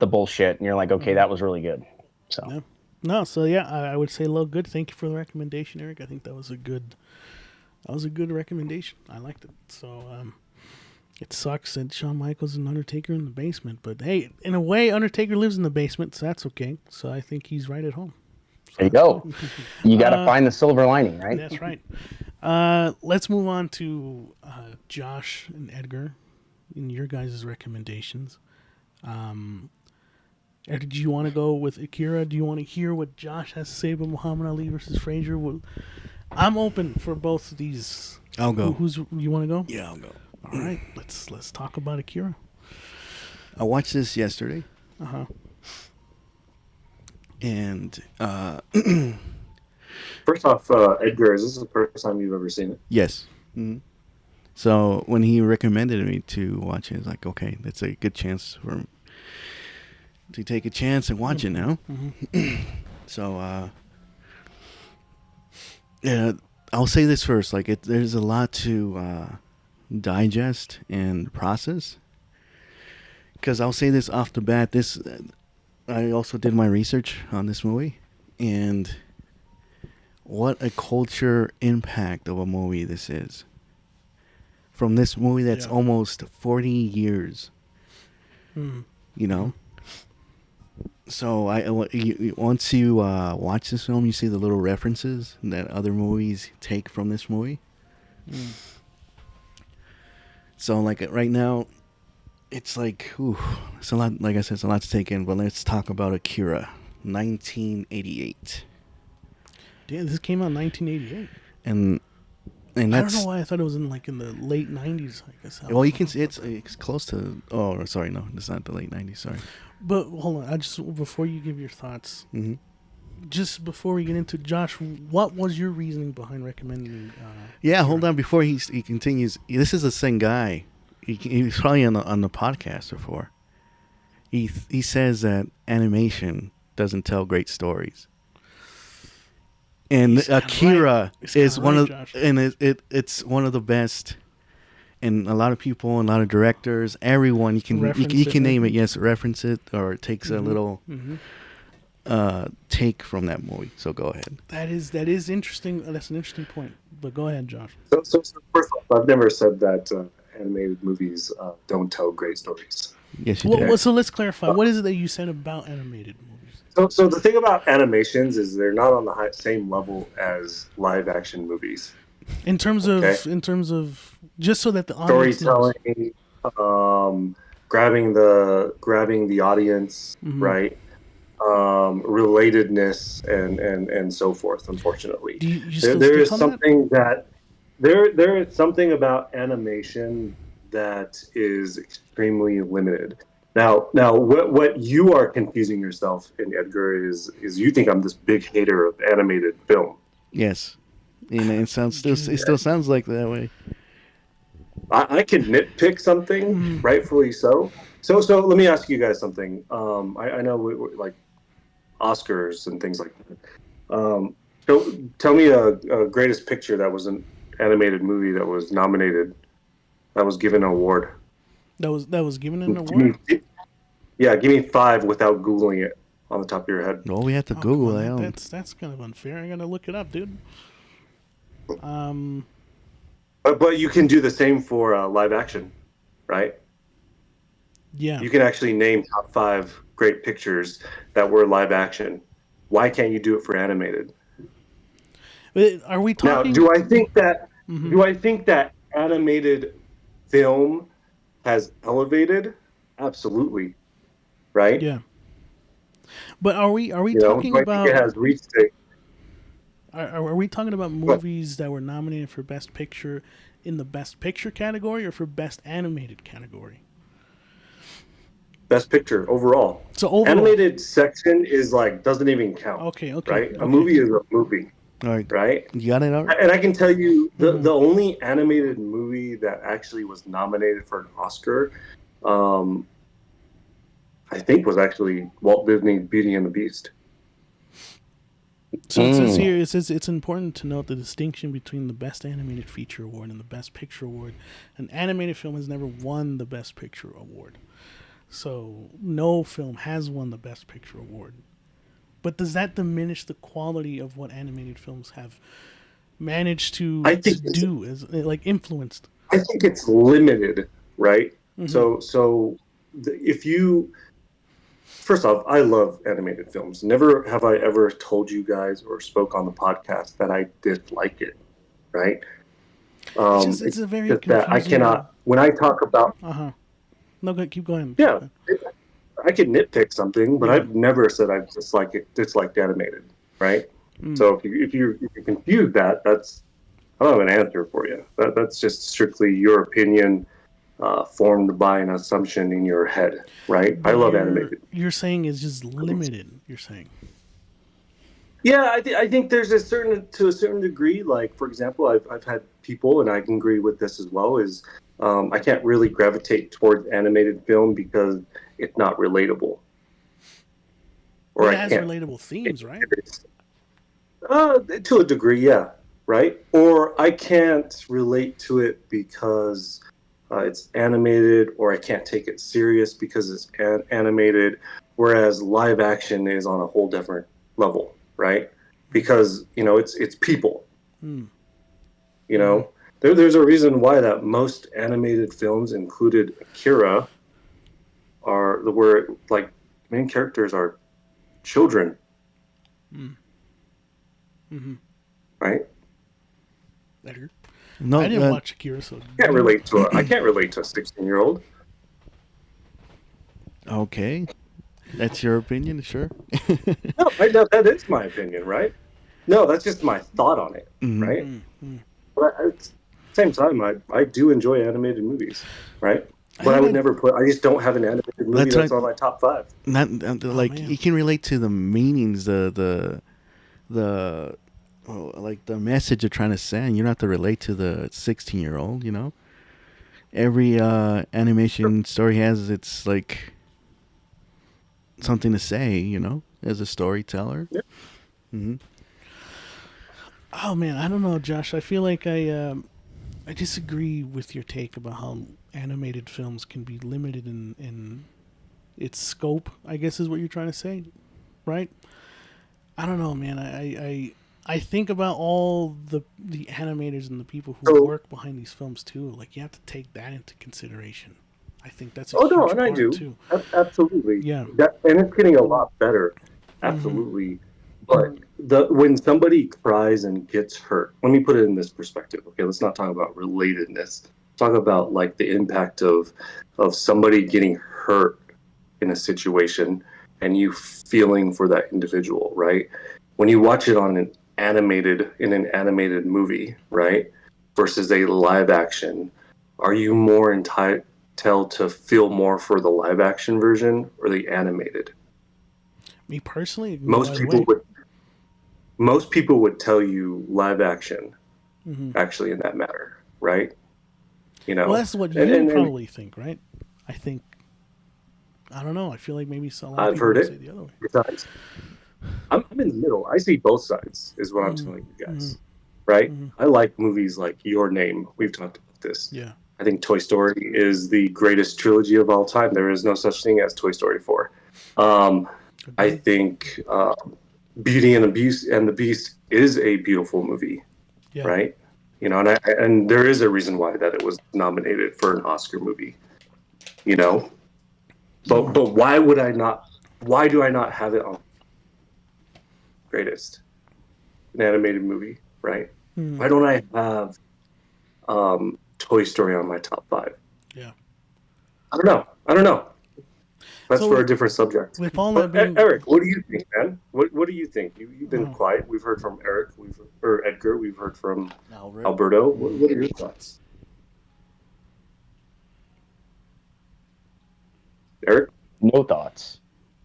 bullshit, and you're like, okay, that was really good. So. Yeah. No, so yeah, I would say low good. Thank you for the recommendation, Eric. I think that was a good recommendation. I liked it. So, It sucks that Shawn Michaels and Undertaker in the basement, but hey, in a way, Undertaker lives in the basement, so that's okay. So I think he's right at home. So there you go. You got to find the silver lining, right? That's right. Let's move on to Josh and Edgar in your guys' recommendations. Edgar, do you want to go with Akira? Do you want to hear what Josh has to say about Muhammad Ali versus Frazier? I'm open for both of these. I'll go. You want to go? Yeah, I'll go. All right, let's talk about Akira. I watched this yesterday. Uh-huh. And First off, Edgar, is this the first time you've ever seen it? yes. Mm-hmm. So when he recommended me to watch it, I was like, okay, that's a good chance for him to take a chance and watch it now. Mm-hmm. So yeah, I'll say this first. Like, there's a lot to digest and process. Because I'll say this off the bat. I also did my research on this movie, and what a culture impact of a movie this is. From this movie that's almost 40 years, you know. So once you watch this film, you see the little references that other movies take from this movie. So like right now, it's like, it's a lot. Like I said, it's a lot to take in. But let's talk about Akira, 1988. Damn, this came out in 1988. And that's, I don't know why I thought it was in the late 90s. I guess. Well, you can see it's close to. Oh, sorry, no, it's not the late 90s. Sorry. But hold on, before you give your thoughts, just before we get into Josh, what was your reasoning behind recommending? Hold on. Before he continues, this is the same guy. He was probably on the podcast before. He says that animation doesn't tell great stories, and Akira is one of, and it's one of the best. And a lot of people, and a lot of directors, everyone you can name it. Yes, reference it, or it takes a little take from that movie. So go ahead. That is interesting. That's an interesting point. But go ahead, Josh. So first off, I've never said that animated movies don't tell great stories. Yes, you did. So let's clarify. What is it that you said about animated movies? So the thing about animations is they're not on the same level as live action movies. In terms of just so that the audience storytelling, grabbing the audience, right? Relatedness and so forth. Unfortunately, there is something there is something about animation that is extremely limited. Now, what you are confusing yourself in, Edgar, is you think I'm this big hater of animated film. Yes. It still sounds like that way. I can nitpick something, rightfully so. So let me ask you guys something. I know we like Oscars and things like that. So tell me a greatest picture that was an animated movie that was nominated, that was given an award. That was given an award. Give me 5 without Googling it on the top of your head. Well, we have to Google it. That's kind of unfair. I gotta look it up, dude. But you can do the same for live action, right? Yeah. You can actually name top 5 great pictures that were live action. Why can't you do it for animated? Are we talking? Now, do I think that animated film has elevated? Absolutely, right? Yeah. But are we talking about? It has reached a. Are we talking about movies that were nominated for Best Picture in the Best Picture category or for Best Animated category? Best Picture overall. So overall, animated section is doesn't even count. Okay. Right? A movie is a movie. All right. Right? You got it? All right. And I can tell you the only animated movie that actually was nominated for an Oscar, I think was actually Walt Disney's Beauty and the Beast. So it says here, it's important to note the distinction between the Best Animated Feature Award and the Best Picture Award. An animated film has never won the Best Picture Award. So no film has won the Best Picture Award. But does that diminish the quality of what animated films have managed to do, as influenced? I think it's limited. right? If you, first off, I love animated films. Never have I ever told you guys or spoke on the podcast that I dislike it, right? It's a very just confusing. that I cannot, when I talk about, No, keep going. yeah, I can nitpick something, but Yeah. I've never said I've disliked animated, right? So if you confuse that, I don't have an answer for you. That's just strictly your opinion, formed by an assumption in your head, right? But I love animated. You're saying is just limited. You're saying. Yeah, I think there's to a certain degree. Like, for example, I've had people, and I can agree with this as well. Is I can't really gravitate towards animated film because it's not relatable, or It I has can't. relatable themes, right? To a degree, yeah, right. Or I can't relate to it because it's animated, or I can't take it serious because it's animated. Whereas live action is on a whole different level, right? Because it's people. There's a reason why that most animated films, included Akira, are where like main characters are children, right? No, I didn't watch Akira, so I can't relate to a 16-year-old. Okay, that's your opinion, sure. No, that is my opinion, right? No, that's just my thought on it, right? But at the same time, I do enjoy animated movies, right? But I would never I just don't have an animated movie that's on my top 5. Not like you can relate to the meanings, like the message you're trying to send. You don't have to relate to the 16-year-old. Every animation story has its like something to say. As a storyteller. Yeah. Oh man, I don't know, Josh. I feel like I disagree with your take about how animated films can be limited in its scope, I guess is what you're trying to say, right? I don't know, man. I think about all the animators and the people who work behind these films too. Like, you have to take that into consideration. I think that's a huge part I do too. Absolutely. Yeah. And it's getting a lot better. Absolutely. But when somebody cries and gets hurt, let me put it in this perspective. Okay, let's not talk about relatedness. Talk about like the impact of somebody getting hurt in a situation and you feeling for that individual, right? When you watch it in an animated movie, right, versus a live action, are you more entitled to feel more for the live action version or the animated? Me personally, most people would tell you live action, actually, in that matter, right? Well, that's what you probably think, right? I think. I don't know. I feel like maybe a lot of I've people heard would it. say the other way. Besides, I'm in the middle. I see both sides, is what I'm telling you guys, right? I like movies like Your Name. We've talked about this. Yeah. I think Toy Story is the greatest trilogy of all time. There is no such thing as Toy Story 4. I think Beauty and the Beast is a beautiful movie, right? And there is a reason why that it was nominated for an Oscar movie, But why would I not? Why do I not have it on greatest an animated movie, right? Why don't I have Toy Story on my top 5? Yeah. I don't know. That's for a different subject. With all that being... Eric, what do you think, man? What do you think? You've been quiet. We've heard from Eric. Or Edgar. We've heard from Alberto. What are your thoughts, Eric? No thoughts.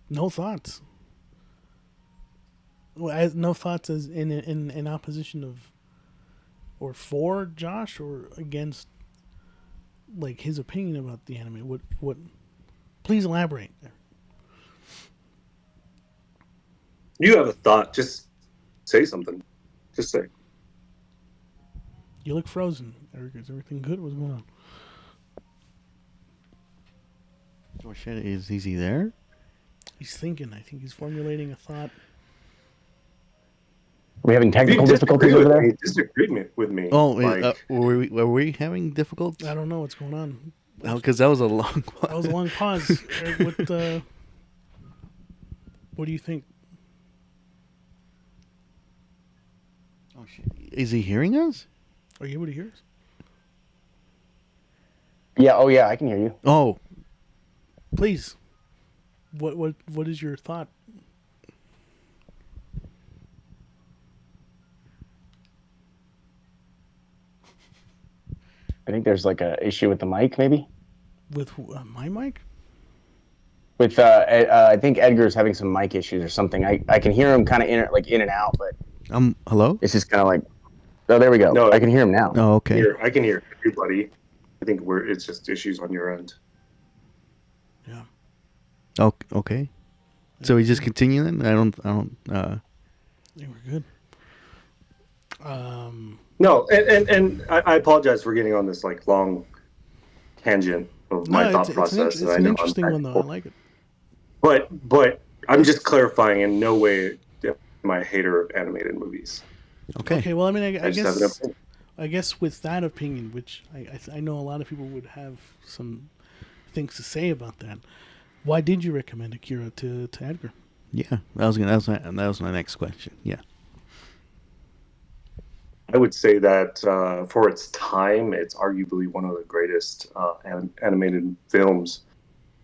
No thoughts. Well, no thoughts as in opposition of, or for Josh, or against, like, his opinion about the anime. What? Please elaborate. You have a thought? Just say something. Just say. You look frozen, Eric. Is everything good? What's going on? Oh shit! Is he there? He's thinking. I think he's formulating a thought. Are we having technical difficulties over there? Disagreement with me. Oh, were we having difficulties? I don't know what's going on. Because that was a long pause. That was a long pause. Eric, what do you think? Oh, shit. Is he hearing us? Are you able to hear us? Yeah. Oh, yeah. I can hear you. Oh, Please. What is your thought? I think there's like a issue with the mic, maybe. With my mic? With I think Edgar's having some mic issues or something. I can hear him kind of in and out, but hello? it's just kind of like, oh, there we go. No, I can hear him now. Oh, okay. I can hear everybody. I think it's just issues on your end. Yeah. Oh, okay. So we just continue then? I don't. I think we're good. No, and I apologize for getting on this like long tangent of my thought process. It's an interesting one though. I like it. But I'm just clarifying. In no way am I a hater of animated movies. Okay. Okay. Well, I mean, I just have an guess. opinion. I guess with that opinion, which I know a lot of people would have some things to say about that. Why did you recommend Akira to Edgar? Yeah, that was my next question. Yeah. I would say that for its time, it's arguably one of the greatest animated films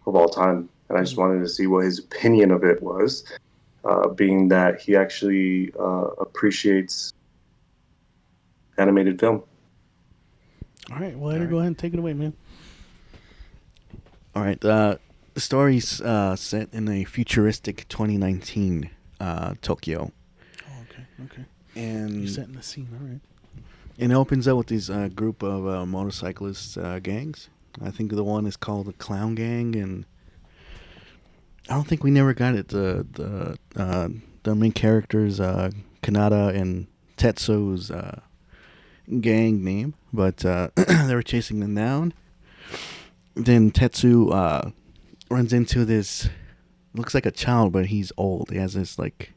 of all time. And I just wanted to see what his opinion of it was, being that he actually appreciates animated film. All right. Well, Edgar, go ahead and take it away, man. All right. The story's set in a futuristic 2019 Tokyo. Oh, okay. And You're setting the scene. All right. it opens up with this group of motorcyclist gangs. I think the one is called the Clown Gang, and I don't think we never got it. The main characters, Kanata and Tetsu's gang name, but they were chasing them down. Then Tetsu runs into this, looks like a child, but he's old. He has this like,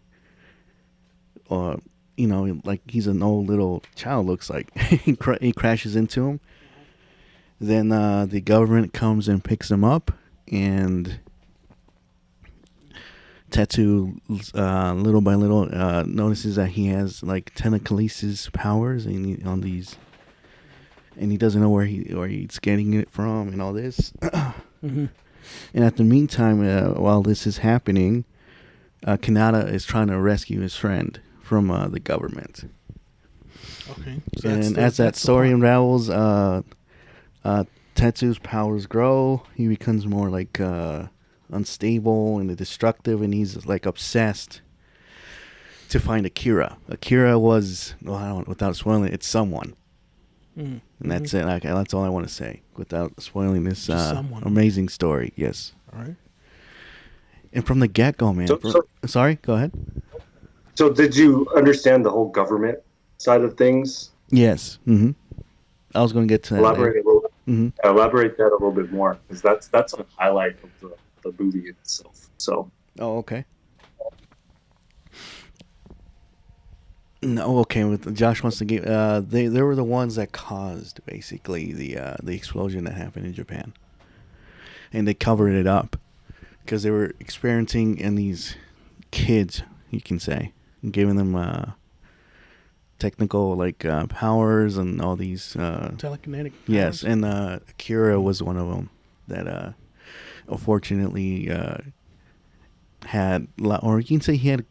like he's an old little child. Looks like he crashes into him. Then the government comes and picks him up, and Tetsu, little by little, notices that he has like telekinesis powers, and he doesn't know where he's getting it from, and all this. Mm-hmm. And at the meantime, while this is happening, Kanata is trying to rescue his friend from the government. Okay. So And as that story unravels, Tetsu's powers grow. He becomes more like unstable and destructive, and he's like obsessed to find Akira. Akira was, without spoiling it, it's someone. Mm-hmm. And that's it. That's all I want to say without spoiling this someone. amazing story. Yes. All right. And from the get-go, man. Sorry, go ahead. So did you understand the whole government side of things? Yes. Mm-hmm. I was going to get to that. Elaborate that a little bit more, because that's a highlight of the movie itself. So. Oh, okay. No, okay. With Josh wants to give. They were the ones that caused basically the explosion that happened in Japan, and they covered it up because they were experiencing in these kids, you can say, and giving them technical powers and all these telekinetic powers. Yes, and Akira was one of them that unfortunately had, or you can say he had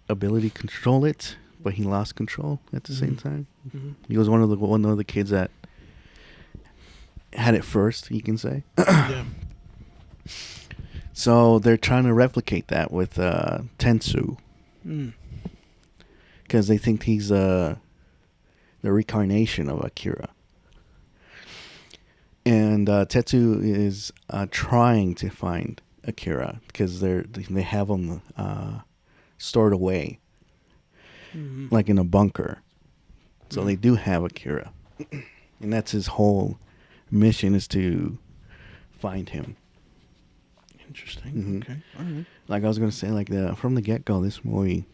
ability to control it, but he lost control at the same time. Mm-hmm. He was one of the kids that had it first, you can say. Yeah. So they're trying to replicate that with Tetsu. Because they think he's the reincarnation of Akira. And Tetsu is trying to find Akira because they have him stored away, like in a bunker. So they do have Akira, and that's his whole mission, is to find him. Interesting. Mm-hmm. Okay. All right. Like I was gonna say, from the get-go, this movie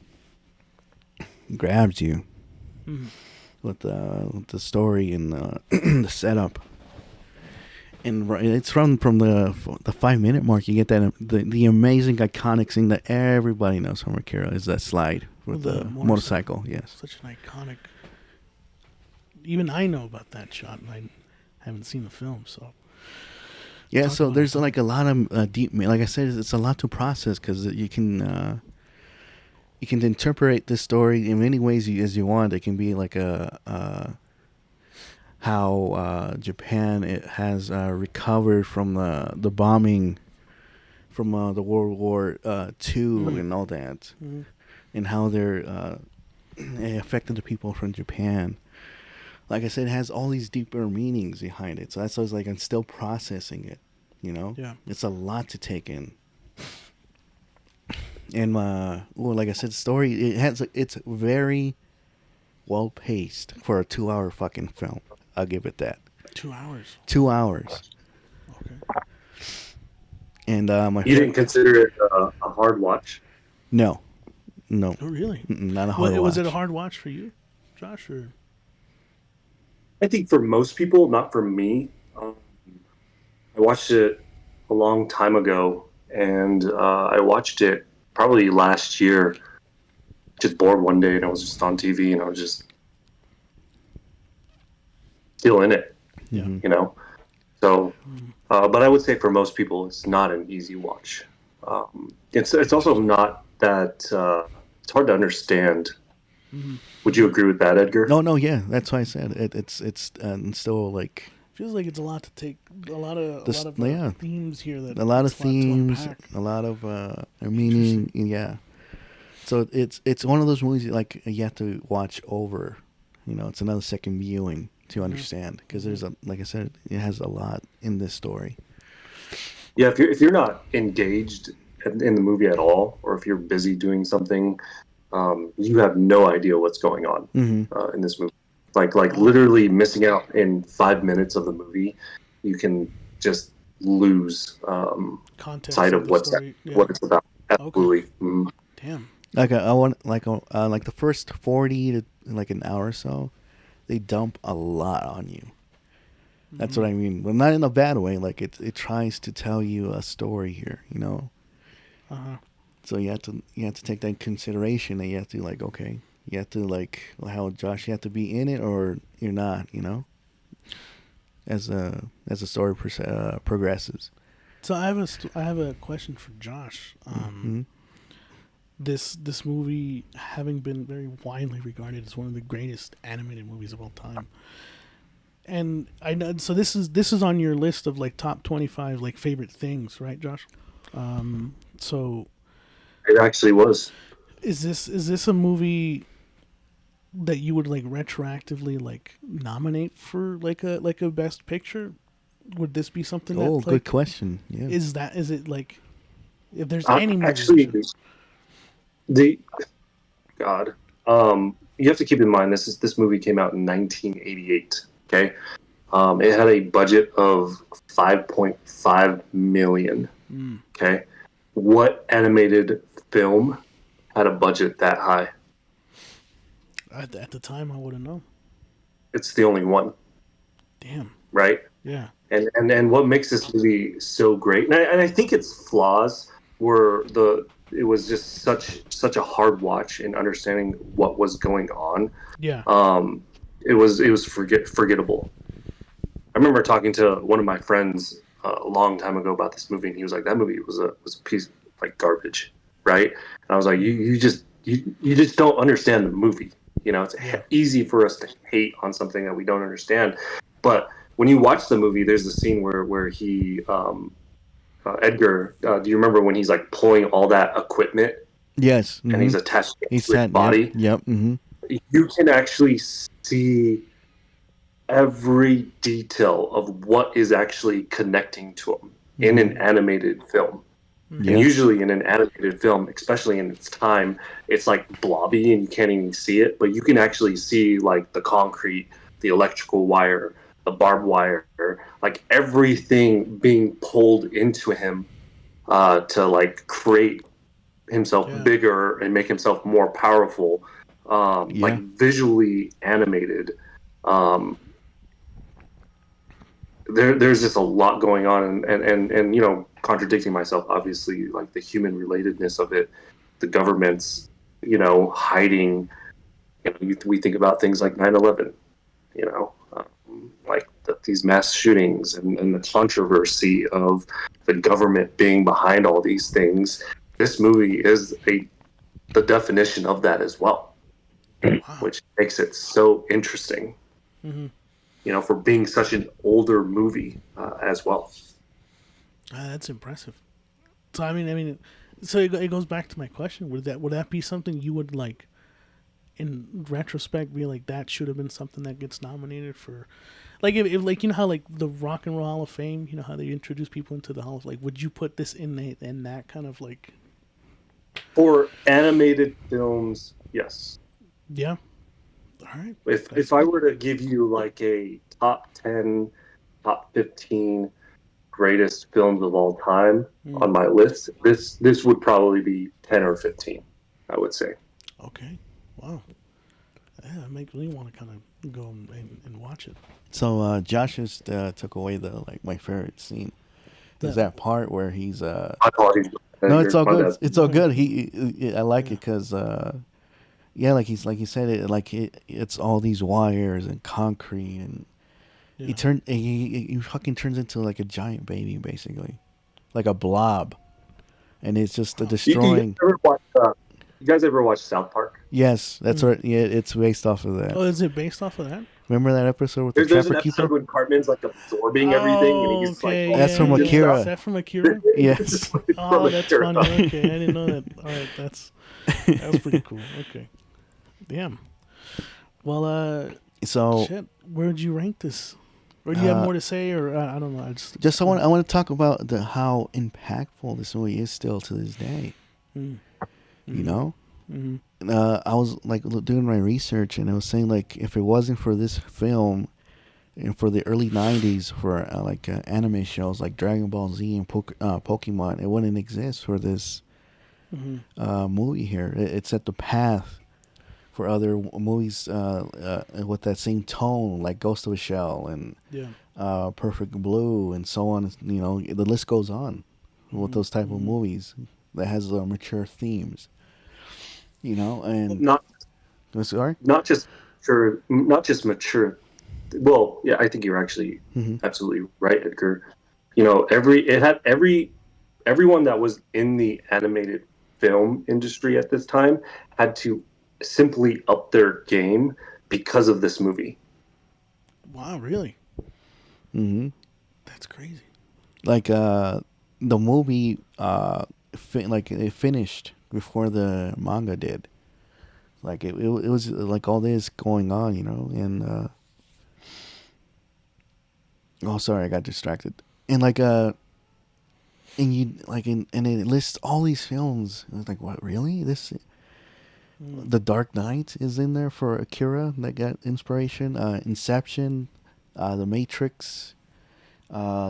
grabs you with the story and the setup. And it's from the 5 minute mark. You get that the amazing iconic scene that everybody knows from Akira is that slide with the motorcycle. Yes, such an iconic. Even I know about that shot, and I haven't seen the film, so. Yeah, so there's like a lot of deep. Like I said, it's a lot to process because you can interpret this story in many ways as you want. It can be like how Japan has recovered from the bombing from the World War II and all that, and how they're it affected the people from Japan. Like I said, it has all these deeper meanings behind it. So that's why I was like, I'm still processing it. Yeah, it's a lot to take in. And like I said, the story it's very well paced for a 2 hour fucking film. I'll give it that. 2 hours. 2 hours. Okay. And you didn't consider it a hard watch? No. Oh, really? Not a hard watch. Was it a hard watch for you, Josh? Or? I think for most people, not for me. I watched it a long time ago, and I watched it probably last year. Just bored one day, and I was just on TV, and I was just still in it. Yeah. So, but I would say for most people, it's not an easy watch. It's also not that it's hard to understand. Mm-hmm. Would you agree with that, Edgar? No, yeah, that's why I said it's still like. Feels like it's a lot to take. A lot of themes here. A lot of themes. A lot of meaning. Yeah. So it's one of those movies like you have to watch over. It's another second viewing to understand because there's like I said, it has a lot in this story. Yeah, if you're not engaged in the movie at all, or if you're busy doing something, you have no idea what's going on in this movie. Like literally missing out in 5 minutes of the movie, you can just lose sight of what it's about. Absolutely. Okay. Damn. Like I want like the first 40 to like an hour or so, they dump a lot on you. That's what I mean. Well, not in a bad way. Like it tries to tell you a story here. So you have to take that in consideration, and you have to like you have to like how Josh, you have to be in it or you're not. As the story progresses. So I have a question for Josh. This movie, having been very widely regarded as one of the greatest animated movies of all time, and I know, so this is on your list of like top 25 like favorite things, right, Josh? So it actually was. Is this a movie that you would like retroactively like nominate for like a best picture? Would this be something that? Oh, good question. Yeah. Is it like if there's any movie actually you have to keep in mind this movie came out in 1988. Okay, it had a budget of 5.5 million. Okay, what animated film had a budget that high? At the time, I wouldn't know. It's the only one. Damn. Right. Yeah. And what makes this movie so great, and I think its flaws were it was just such a hard watch in understanding what was going on. Yeah. It was forgettable. I remember talking to one of my friends a long time ago about this movie, and he was like, "That movie was a piece of like garbage," right? And I was like, "You just don't understand the movie. It's easy for us to hate on something that we don't understand, but when you watch the movie, there's the scene where he." Edgar, do you remember when he's like pulling all that equipment? Yes. Mm-hmm. And he's attached to his body. Yep. Mm-hmm. You can actually see every detail of what is actually connecting to him in an animated film. Yeah. And usually in an animated film, especially in its time, it's like blobby and you can't even see it, but you can actually see like the concrete, the electrical wire, the barbed wire, like everything being pulled into him to like create himself bigger and make himself more powerful, like visually animated. there's just a lot going on, and you know, contradicting myself, obviously, like the human relatedness of it, the government's, you know, hiding. You know, we think about things like 9/11, you know, like these mass shootings and the controversy of the government being behind all these things. This movie is the definition of that as well, which makes it so interesting. Mm-hmm. You know, for being such an older movie as well. That's impressive. So I mean, so it goes back to my question: would that be something you would like, in retrospect, be like that should have been something that gets nominated for, like if like you know how like the Rock and Roll Hall of Fame, you know how they introduce people into the Hall of, like, would you put this in that kind of like? For animated films, yes. Yeah. All right. If I were to give you like a top 10, top 15 greatest films of all time on my list, this would probably be 10 or 15, I would say. Okay. Wow. Yeah, it makes me want to kind of go and watch it. So Josh just took away my favorite scene. Is that part where he's My apologies. No, it's all good. Bad. It's all good. I like it because yeah, like he said it's all these wires and concrete, and he fucking turns into like a giant baby, basically, like a blob, and it's just destroying. You guys ever watch South Park? Yes, that's right. Yeah, it's based off of that. Oh, is it based off of that? Remember that episode with There's the an Trapper episode Keeper? when Cartman's like absorbing everything, and he's okay, like, that's from Akira. Is that from Akira? Yes. Oh, that's funny. Okay, I didn't know that. All right, that's pretty cool. Okay, damn. Well, so shit. Where would you rank this? Or do you have more to say, or I don't know? I want to talk about how impactful this movie is still to this day. Mm-hmm. You know. Mm-hmm. I was like doing my research, and I was saying like if it wasn't for this film, and for the early '90s, for anime shows like Dragon Ball Z and Pokemon, it wouldn't exist for this movie here. It set the path for other movies with that same tone, like Ghost of a Shell and Perfect Blue, and so on. You know, the list goes on with those type of movies that has mature themes. You know, and not just mature. Well, yeah, I think you're actually absolutely right, Edgar. You know, everyone that was in the animated film industry at this time had to simply up their game because of this movie. Wow, really? Mm-hmm. That's crazy. Like the movie, it finished before the manga did. Like it was like all this going on, you know, and oh, sorry, I got distracted. And and it lists all these films. I was like, what, really? The Dark Knight is in there for Akira that got inspiration. Inception, The Matrix,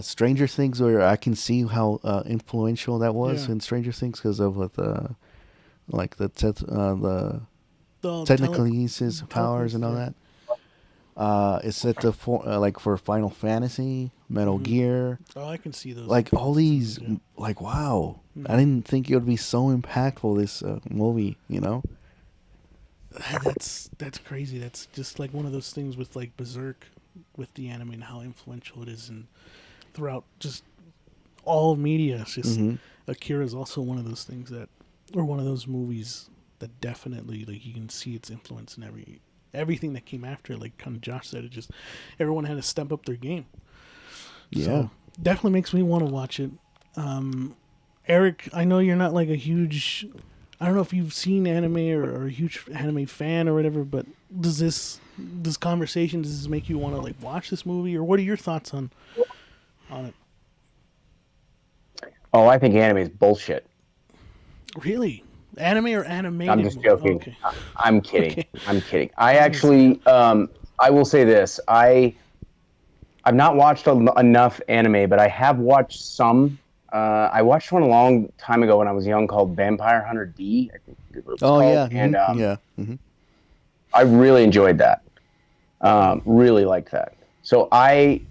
Stranger Things, where I can see how influential that was in Stranger Things because of the telekinesis powers and all that. It's set to for Final Fantasy, Metal Gear. Oh, I can see those. Like all these, like wow! I didn't think it would be so impactful. This movie, you know. That's crazy. That's just like one of those things with like Berserk, with the anime and how influential it is, and throughout just all media. It's just Akira is also one of those things or one of those movies that definitely, like, you can see its influence in everything that came after. Like kind of Josh said, it just everyone had to step up their game. Yeah, so, definitely makes me want to watch it. Eric, I know you're not like a huge, I don't know if you've seen anime or a huge anime fan or whatever, but does this make you want to like watch this movie, or what are your thoughts on it? Oh, I think anime is bullshit. Really? Anime or animated? I'm just joking. Okay. I'm kidding. Okay. I'm kidding. I actually, I will say this. I've not watched enough anime, but I have watched some. I watched one a long time ago when I was young called Vampire Hunter D, I think it was called. Yeah. And yeah. I really enjoyed that. Really liked that. So I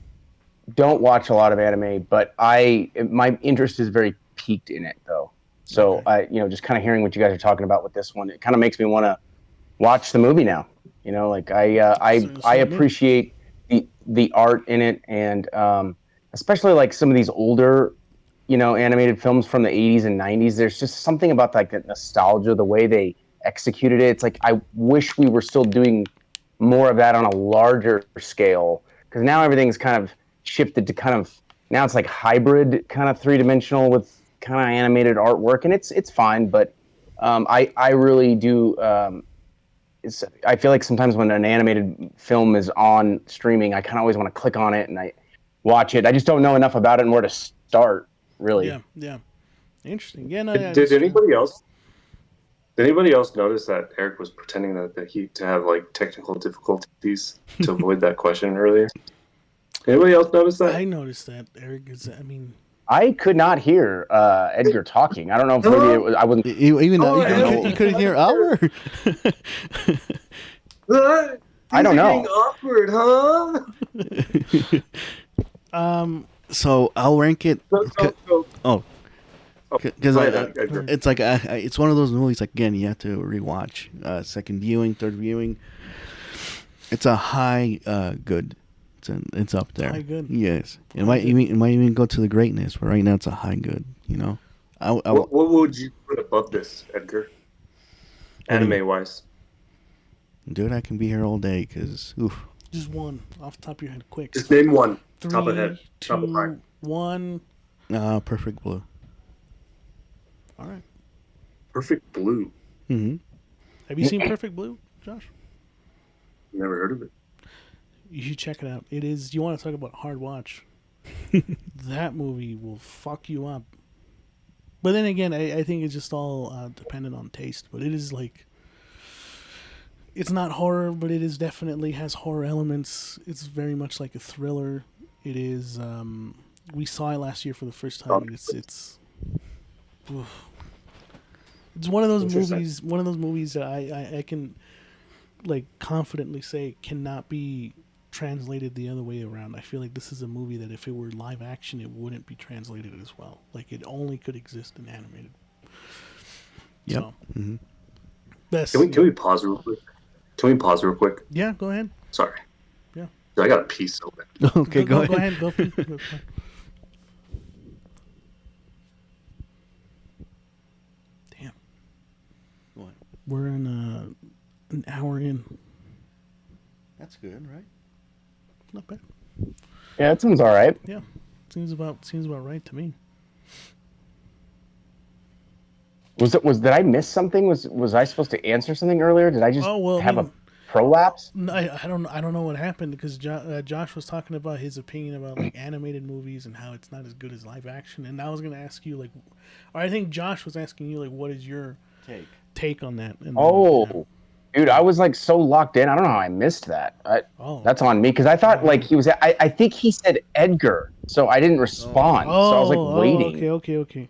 don't watch a lot of anime, but my interest is very piqued in it though. So I, just kind of hearing what you guys are talking about with this one, it kind of makes me want to watch the movie now. Like I appreciate the art in it, and especially like some of these older, animated films from the 80s and 90s. There's just something about like the nostalgia, the way they executed it. It's like I wish we were still doing more of that on a larger scale, because now everything's kind of shifted to kind of, now it's like hybrid kind of three-dimensional with kind of animated artwork, and it's fine, but I really do. I feel like sometimes when an animated film is on streaming, I kind of always want to click on it and I watch it. I just don't know enough about it and where to start, really. Yeah. Interesting. Yeah, no. Did anybody else? Did anybody else notice that Eric was pretending that he to have like technical difficulties to avoid that question earlier? Anybody else notice that? I noticed that Eric is. I mean, I could not hear Edgar talking. I don't know if maybe it was, I wasn't. Even you couldn't hear our. I don't know. Awkward, huh? So I'll rank it. Because it's like it's one of those movies. Like, again, you have to rewatch, second viewing, third viewing. It's a high good. It's up there. High good. Yes, it might even go to the greatness, but right now it's a high good. What would you put above this, Edgar? Anime wise. Dude, I can be here all day because just one off the top of your head, quick. Just name one. 3, top of head. 2, 1. Perfect Blue. All right. Perfect Blue. Mm-hmm. Have you seen Perfect Blue, Josh? Never heard of it. You should check it out. It is. You want to talk about hard watch? That movie will fuck you up. But then again, I think it's just all dependent on taste. But it is like, it's not horror, but it is definitely has horror elements. It's very much like a thriller. It is. We saw it last year for the first time, and it's one of those movies. One of those movies that I can like confidently say cannot be translated the other way around. I feel like this is a movie that if it were live action, it wouldn't be translated as well. Like, it only could exist in animated. Yep. So, best. Can we pause real quick? Yeah, go ahead. Sorry. Yeah. I got a pee so bad. Okay, go ahead. Go ahead. Go pee. Damn. What? We're in an hour in. That's good, right? Not bad. Yeah, it seems all right. Yeah, seems about right to me. Did I miss something? Was I supposed to answer something earlier? Did I just have a prolapse? I don't know what happened, because Josh was talking about his opinion about like animated movies and how it's not as good as live action, and I was gonna ask you like, or I think Josh was asking you like, what is your take on that? And then, dude, I was like so locked in. I don't know how I missed that. That's on me, because I thought like he was. I think he said Edgar, so I didn't respond. So I was like waiting. Okay.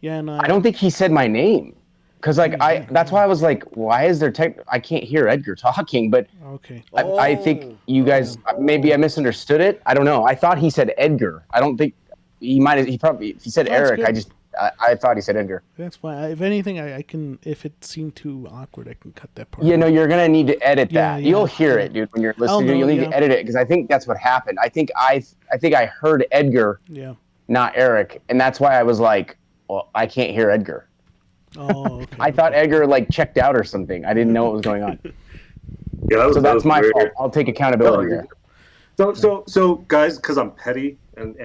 Yeah, no. I don't think he said my name, because like that's why I was like, why is there I can't hear Edgar talking, but okay. I think you guys maybe I misunderstood it. I don't know. I thought he said Edgar. I don't think he probably if he said Eric. Good. I thought he said Edgar. That's fine. If anything, I can. If it seemed too awkward, I can cut that part. Yeah, no, you're gonna need to edit that. You'll hear it, dude, when you're listening. You'll need to edit it, because I think that's what happened. I think I heard Edgar, not Eric, and that's why I was like, well, I can't hear Edgar. Oh, okay. I thought Edgar like checked out or something. I didn't know what was going on. Yeah, that's my fault. I'll take accountability here. So guys, because I'm petty and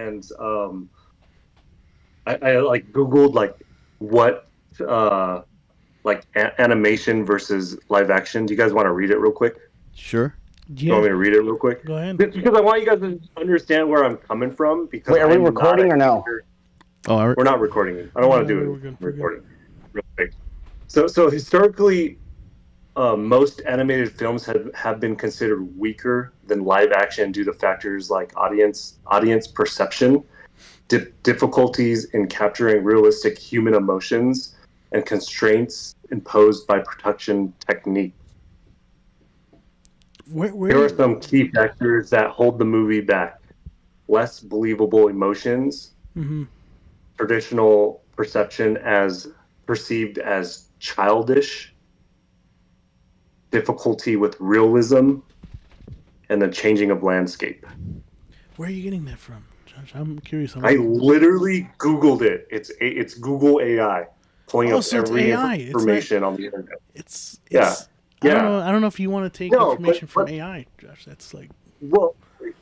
I like Googled like what like animation versus live action. Do you guys want to read it real quick? Sure. You want me to read it real quick? Go ahead. Because I want you guys to understand where I'm coming from. Because wait, are we recording or no? We're not recording. I don't want to do it. Recording. Real quick. So historically, most animated films have been considered weaker than live action due to factors like audience perception, difficulties in capturing realistic human emotions, and constraints imposed by production technique. Here are some key factors that hold the movie back. less believable emotions, traditional perception as perceived as childish, difficulty with realism, and the changing of landscape. Where are you getting that from, Josh? I'm curious. I literally Googled it. It's Google AI pulling up so it's every AI. information on the internet. It's Yeah. I don't know. I don't know if you want to take information from AI, Josh. That's like. Well,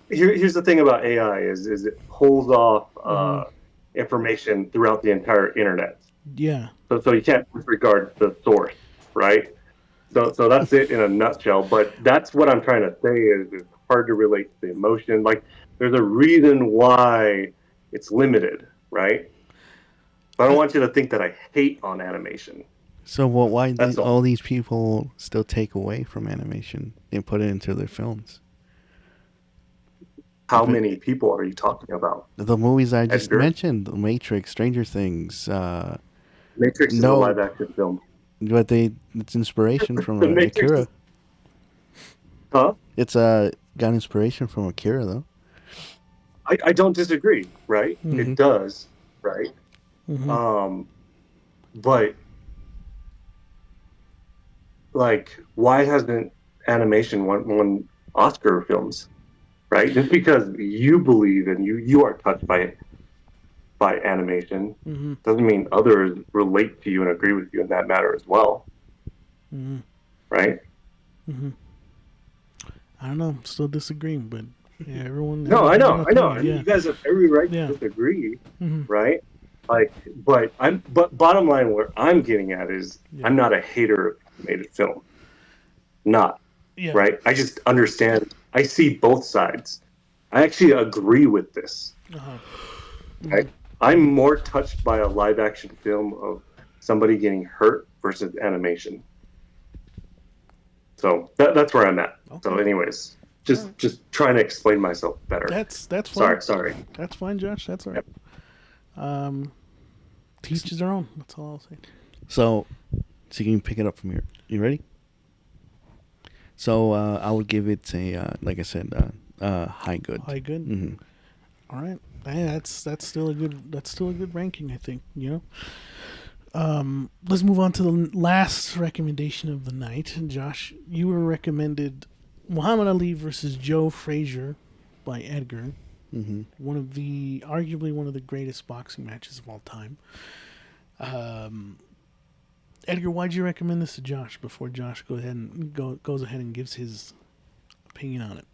here's the thing about AI is it pulls off information throughout the entire internet. Yeah. So you can't disregard the source, right? So that's it in a nutshell. But that's what I'm trying to say is it's hard to relate to the emotion. Like there's a reason why it's limited, right? But I don't want you to think that I hate on animation. So why do all these people still take away from animation and put it into their films? How many people are you talking about? The movies I just mentioned, The Matrix, Stranger Things. Matrix is a live action film. But it's inspiration from Akira. Huh? It's got inspiration from Akira, though. I don't disagree, right? It does, right? But like, why hasn't animation won Oscar films, right? Just because you believe and you are touched by animation doesn't mean others relate to you and agree with you in that matter as well, right? I don't know. I'm still disagreeing, but yeah, everyone. No, I know. Yeah. You guys have every right to disagree, right? Like, but bottom line, where I'm getting at is I'm not a hater of animated film, right? I just understand. I see both sides. I actually agree with this. Okay? I'm more touched by a live action film of somebody getting hurt versus animation. So that's where I'm at. Okay. So anyways, just trying to explain myself better. That's fine. Sorry. That's fine, Josh. That's all right. Teach their own. That's all I'll say. So you can pick it up from here. You ready? So I would give it a like I said, high good. High good. All right. That's still a good ranking, I think. You know. Let's move on to the last recommendation of the night. Josh, you were recommended Muhammad Ali versus Joe Frazier by Edgar. Arguably one of the greatest boxing matches of all time. Edgar, why'd you recommend this to Josh before Josh goes ahead and gives his opinion on it?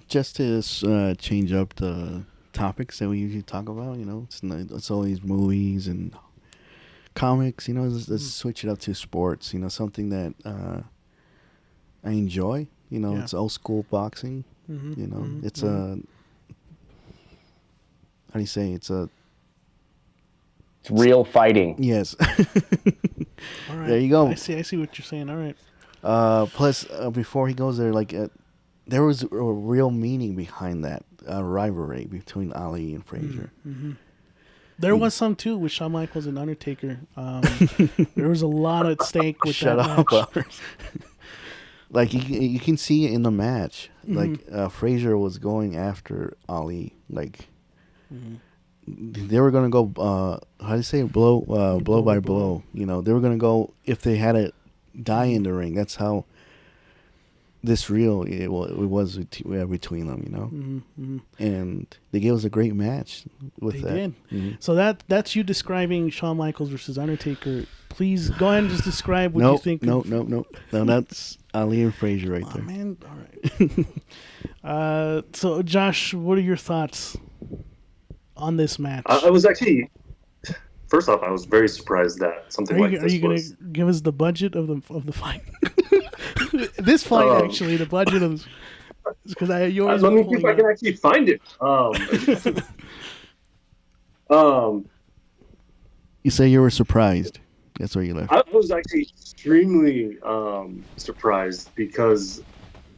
Just to change up the topics that we usually talk about, you know, it's always movies and comics, you know, let's switch it up to sports, you know, something that I enjoy, you know, it's old school boxing, you know, it's a, how do you say, it's real fighting. Yes. All right. There you go. I see what you're saying. All right. Plus, before he goes there, like, there was a real meaning behind that rivalry between Ali and Frazier. There was some too with Shawn Michaels and Undertaker. There was a lot at stake with that match. Like you can see it in the match. Like Frazier was going after Ali. Like they were gonna go. How do you say it? Blow by blow. You know, they were gonna go if they had to die in the ring. That's how. It was between them, you know, and they gave us a great match with that. They did. So that's you describing Shawn Michaels versus Undertaker. Please go ahead and just describe what you think. No, that's Ali and Frazier right there. Man, all right. So Josh, what are your thoughts on this match? I was actually, first off, I was very surprised that something like this was. Are you going to give us the budget of the fight? This fight, actually, the budget of because you always let me see if I can actually find it. You say you were surprised. That's where you left. I was actually extremely surprised because,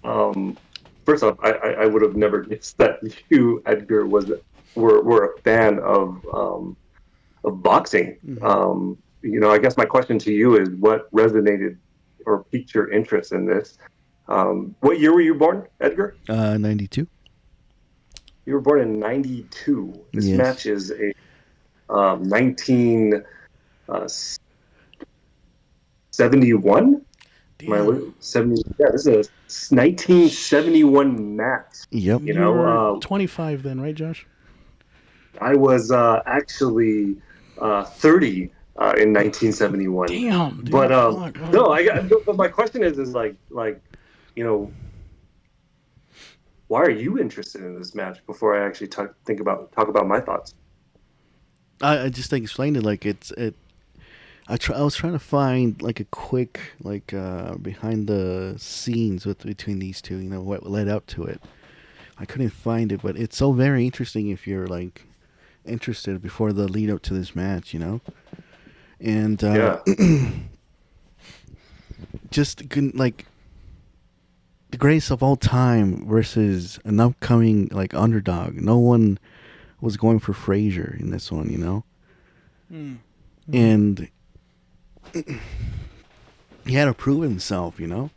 first off, I would have never guessed that you, Edgar, were a fan of boxing. You know, I guess my question to you is, what resonated or piqued your interest in this? What year were you born, Edgar? 92. You were born in '92. This Yes. match is a 1971. Damn. 70? Yeah, this is a 1971 match. Yep. You You were know, 25 then, right, Josh? I was actually 30 in 1971. Damn, But dude. Fuck. no, Oh. but my question is like, you know, why are you interested in this match before I actually talk about my thoughts? I just explained it like it. I was trying to find like a quick like behind the scenes between these two. You know what led up to it. I couldn't find it, but it's so very interesting if you're like interested before the lead up to this match. You know, and Yeah. just like the greatest of all time versus an upcoming like underdog. No one was going for Frazier in this one, you know, and he had to prove himself, you know.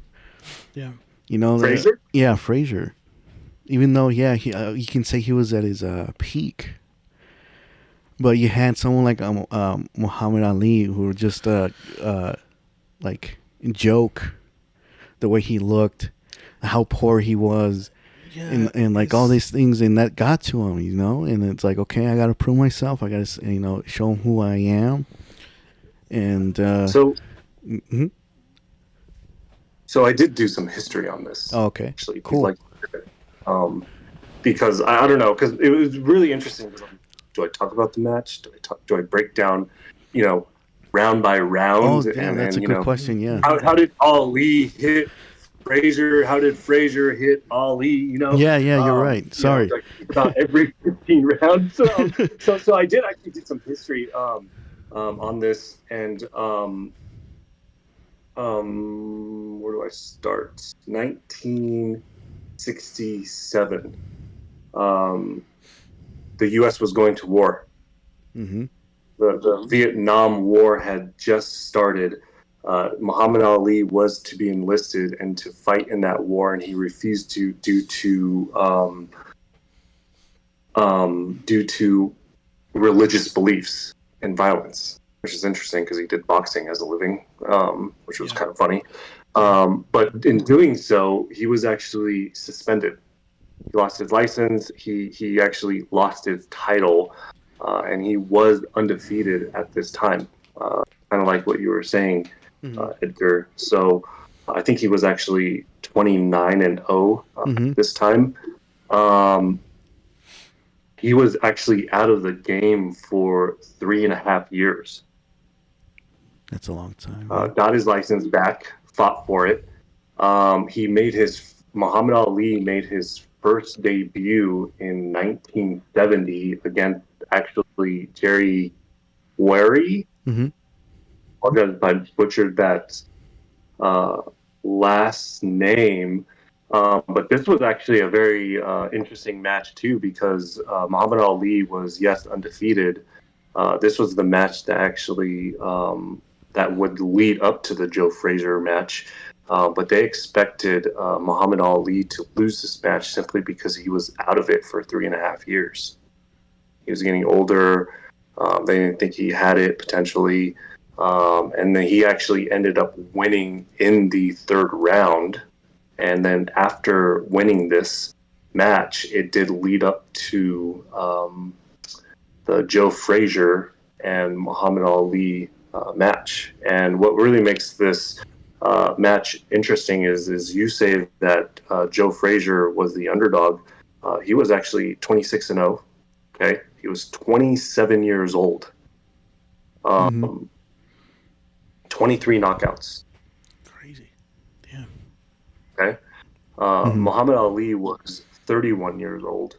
Yeah. You know, Frazier? yeah, Frazier. Even though, yeah, you can say he was at his peak, but you had someone like Muhammad Ali who just like joke the way he looked, how poor he was, Yeah. and like all these things, and that got to him, you know. And it's like, okay, I got to prove myself. I got to, you know, show him who I am. And So mhm. so I did do some history on this. Oh, okay, Actually, if you'd cool. like to hear it. Because I don't know, because it was really interesting. Because do I talk about the match? Do I break down, you know, round by round, Oh, yeah, that's a and you good know, question. Yeah, how did Ali hit Frazier? How did Frazier hit Ali? yeah, you're right. Sorry. Like about every 15 rounds. So I did actually do some history on this, and where do I start? 1967. The U.S. was going to war. Mm-hmm. The Vietnam War had just started. Muhammad Ali was to be enlisted and to fight in that war, and he refused to due to religious beliefs and violence, which is interesting because he did boxing as a living, which was kind of funny. But in doing so, he was actually suspended. He lost his license. He actually lost his title, and he was undefeated at this time. Kind of like what you were saying, Edgar. So I think he was actually 29-0 this time. He was actually out of the game for 3.5 years. That's a long time. Yeah. Got his license back, fought for it. Muhammad Ali made his first debut in 1970 against actually Jerry Wary. Mm-hmm. I butchered that last name. But this was actually a very interesting match too, because Muhammad Ali was, yes, undefeated. This was the match that actually that would lead up to the Joe Frazier match. But they expected Muhammad Ali to lose this match simply because he was out of it for 3.5 years. He was getting older. They didn't think he had it potentially. And then he actually ended up winning in the third round. And then after winning this match, it did lead up to the Joe Frazier and Muhammad Ali match. And what really makes this match interesting is you say that Joe Frazier was the underdog. He was actually 26-0. Okay, he was 27 years old. 23 knockouts. Crazy. Damn. Okay. Muhammad Ali was 31 years old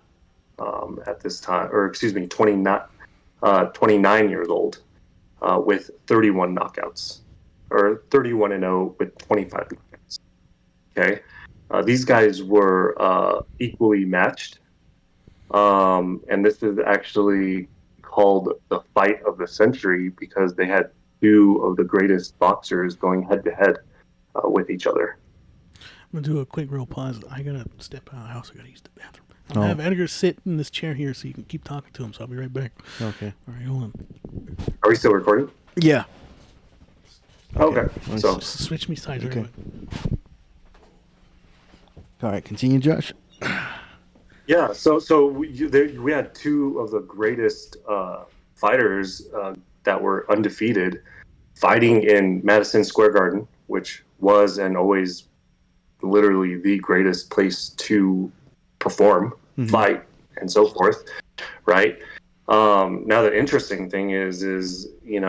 at this time, or excuse me, 29 years old with 31 knockouts, or 31-0 with 25 knockouts. Okay. These guys were equally matched. And this is actually called the fight of the century because they had two of the greatest boxers going head to head with each other. I'm gonna do a quick real pause. I gotta step out of the house. I gotta use the bathroom. I'll have Edgar sit in this chair here so you can keep talking to him. So I'll be right back. Okay. All right, hold on. Are we still recording? Yeah. Okay. So Just switch me sides. Okay. Okay. All right, continue, Josh. yeah, we had two of the greatest fighters that were undefeated fighting in Madison Square Garden, which was and always literally the greatest place to perform, fight, and so forth, right? Now the interesting thing is I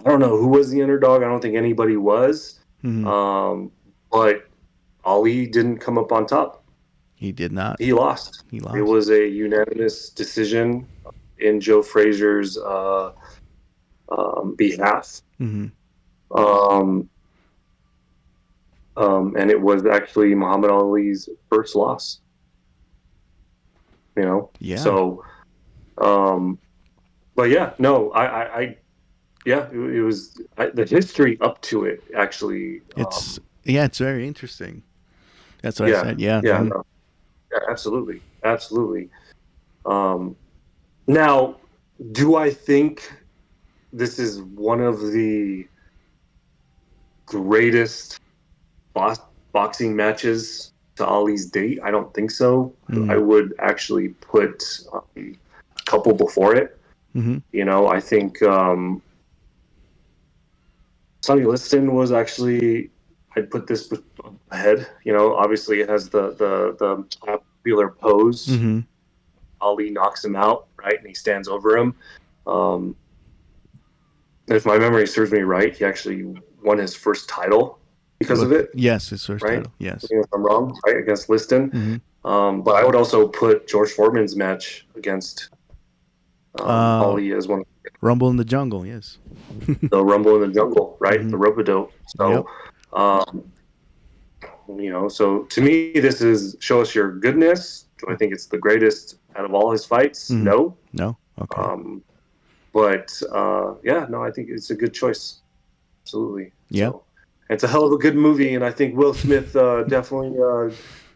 don't know who was the underdog. I don't think anybody was, but Ali didn't come up on top. He did not. He lost. It was a unanimous decision in Joe Frazier's behalf. And it was actually Muhammad Ali's first loss. Yeah. So, but yeah, no, it was the history up to it. Actually, it's very interesting. That's what I said. Yeah. No, yeah, absolutely. Now, do I think this is one of the greatest boxing matches to Ali's date? I don't think so. I would actually put a couple before it. I think Sonny Liston was actually, I'd put this ahead. Obviously it has the popular pose. Ali knocks him out, right, and he stands over him. If my memory serves me right, he actually won his first title because of it. Yes, his first title. Yes. If I'm wrong, right, against Liston. But I would also put George Foreman's match against Ali as one. Rumble in the Jungle, yes. The Rumble in the Jungle, right? The rope-a-dope. So, so to me, this is show us your goodness. Do I think it's the greatest out of all his fights? No. No? Okay. But I think it's a good choice. Absolutely. Yeah. So, it's a hell of a good movie, and I think Will Smith definitely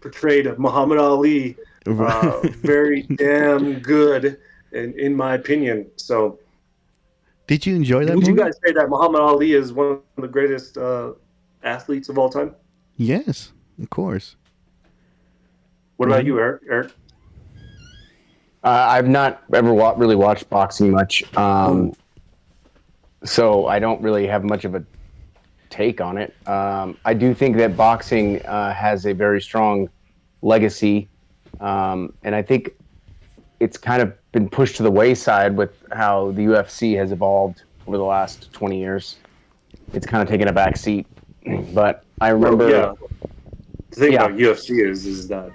portrayed Muhammad Ali very damn good, in my opinion. So, did you enjoy that movie? Would you guys say that Muhammad Ali is one of the greatest athletes of all time? Yes, of course. What about you, Eric? I've not ever really watched boxing much, so I don't really have much of a take on it. I do think that boxing has a very strong legacy, and I think it's kind of been pushed to the wayside with how the UFC has evolved over the last 20 years. It's kind of taken a back seat, but I remember. The thing about UFC is that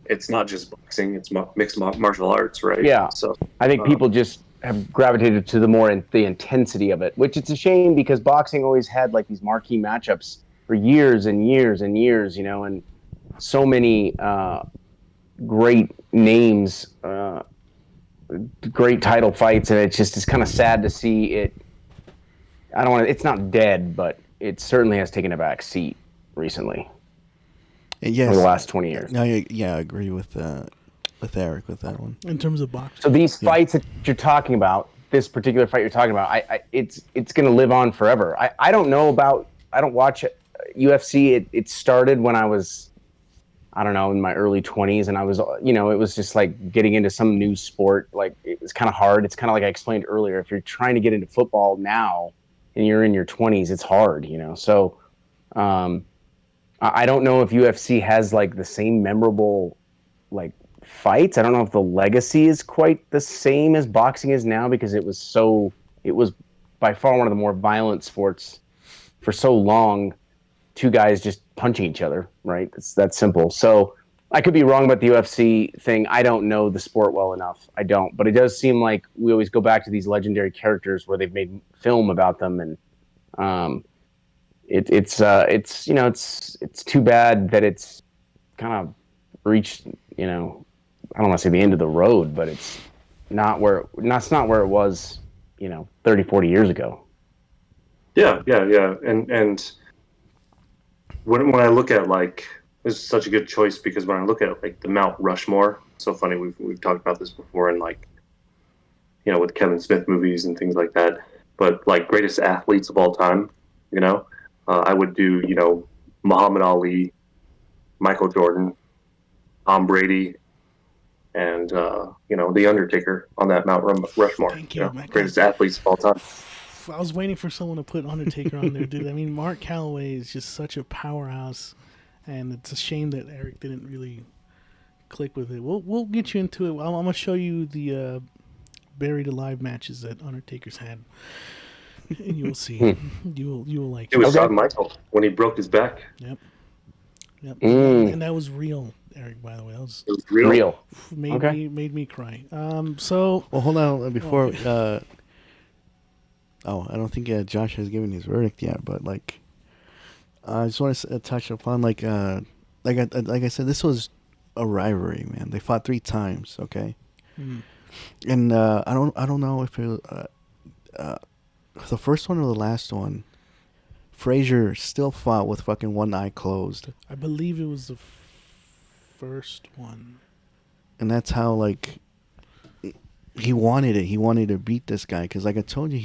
it's not just boxing; it's mixed martial arts, right? Yeah. So I think people just have gravitated to the intensity of it, which it's a shame because boxing always had like these marquee matchups for years and years and years, and so many great names, great title fights, and it's kind of sad to see it. It's not dead, but it certainly has taken a back seat recently. Yes. For the last 20 years. I agree with Eric with that one. In terms of boxing. So these fights that you're talking about, this particular fight you're talking about, it's going to live on forever. I don't watch UFC. It started when I was, I don't know, in my early 20s, and I was, it was just like getting into some new sport. Like it was kind of hard. It's kind of like I explained earlier. If you're trying to get into football now and you're in your 20s, it's hard, So, I don't know if UFC has like the same memorable like fights. I don't know if the legacy is quite the same as boxing is now because it was by far one of the more violent sports for so long. Two guys just punching each other, right? It's that simple. So I could be wrong about the UFC thing. I don't know the sport well enough. I don't, but it does seem like we always go back to these legendary characters where they've made film about them, and it's too bad that it's kind of reached, I don't want to say the end of the road, but it's not where it was, 30, 40 years ago. Yeah. And when I look at like is such a good choice because when I look at like the Mount Rushmore, it's so funny. We've talked about this before, and like, you know, with Kevin Smith movies and things like that. But like greatest athletes of all time, you know, I would do, you know, Muhammad Ali, Michael Jordan, Tom Brady, and you know, the Undertaker on that Mount Rushmore. Thank you. Greatest athletes of all time. I was waiting for someone to put Undertaker on there, dude. I mean, Mark Calloway is just such a powerhouse, and it's a shame that Eric didn't really click with it. We'll get you into it. I'm gonna show you the buried alive matches that Undertaker's had, and you'll see. You will like. It was Shawn Michaels when he broke his back. Yep. And that was real, Eric. By the way, it was real. Made me cry. So. Well, hold on before. I don't think Josh has given his verdict yet, but like, I just want to touch upon like I said, this was a rivalry, man. They fought 3 times, okay, and I don't know if it the first one or the last one. Frazier still fought with fucking one eye closed. I believe it was the first one, and that's how like. He wanted it. He wanted to beat this guy because, like I told you,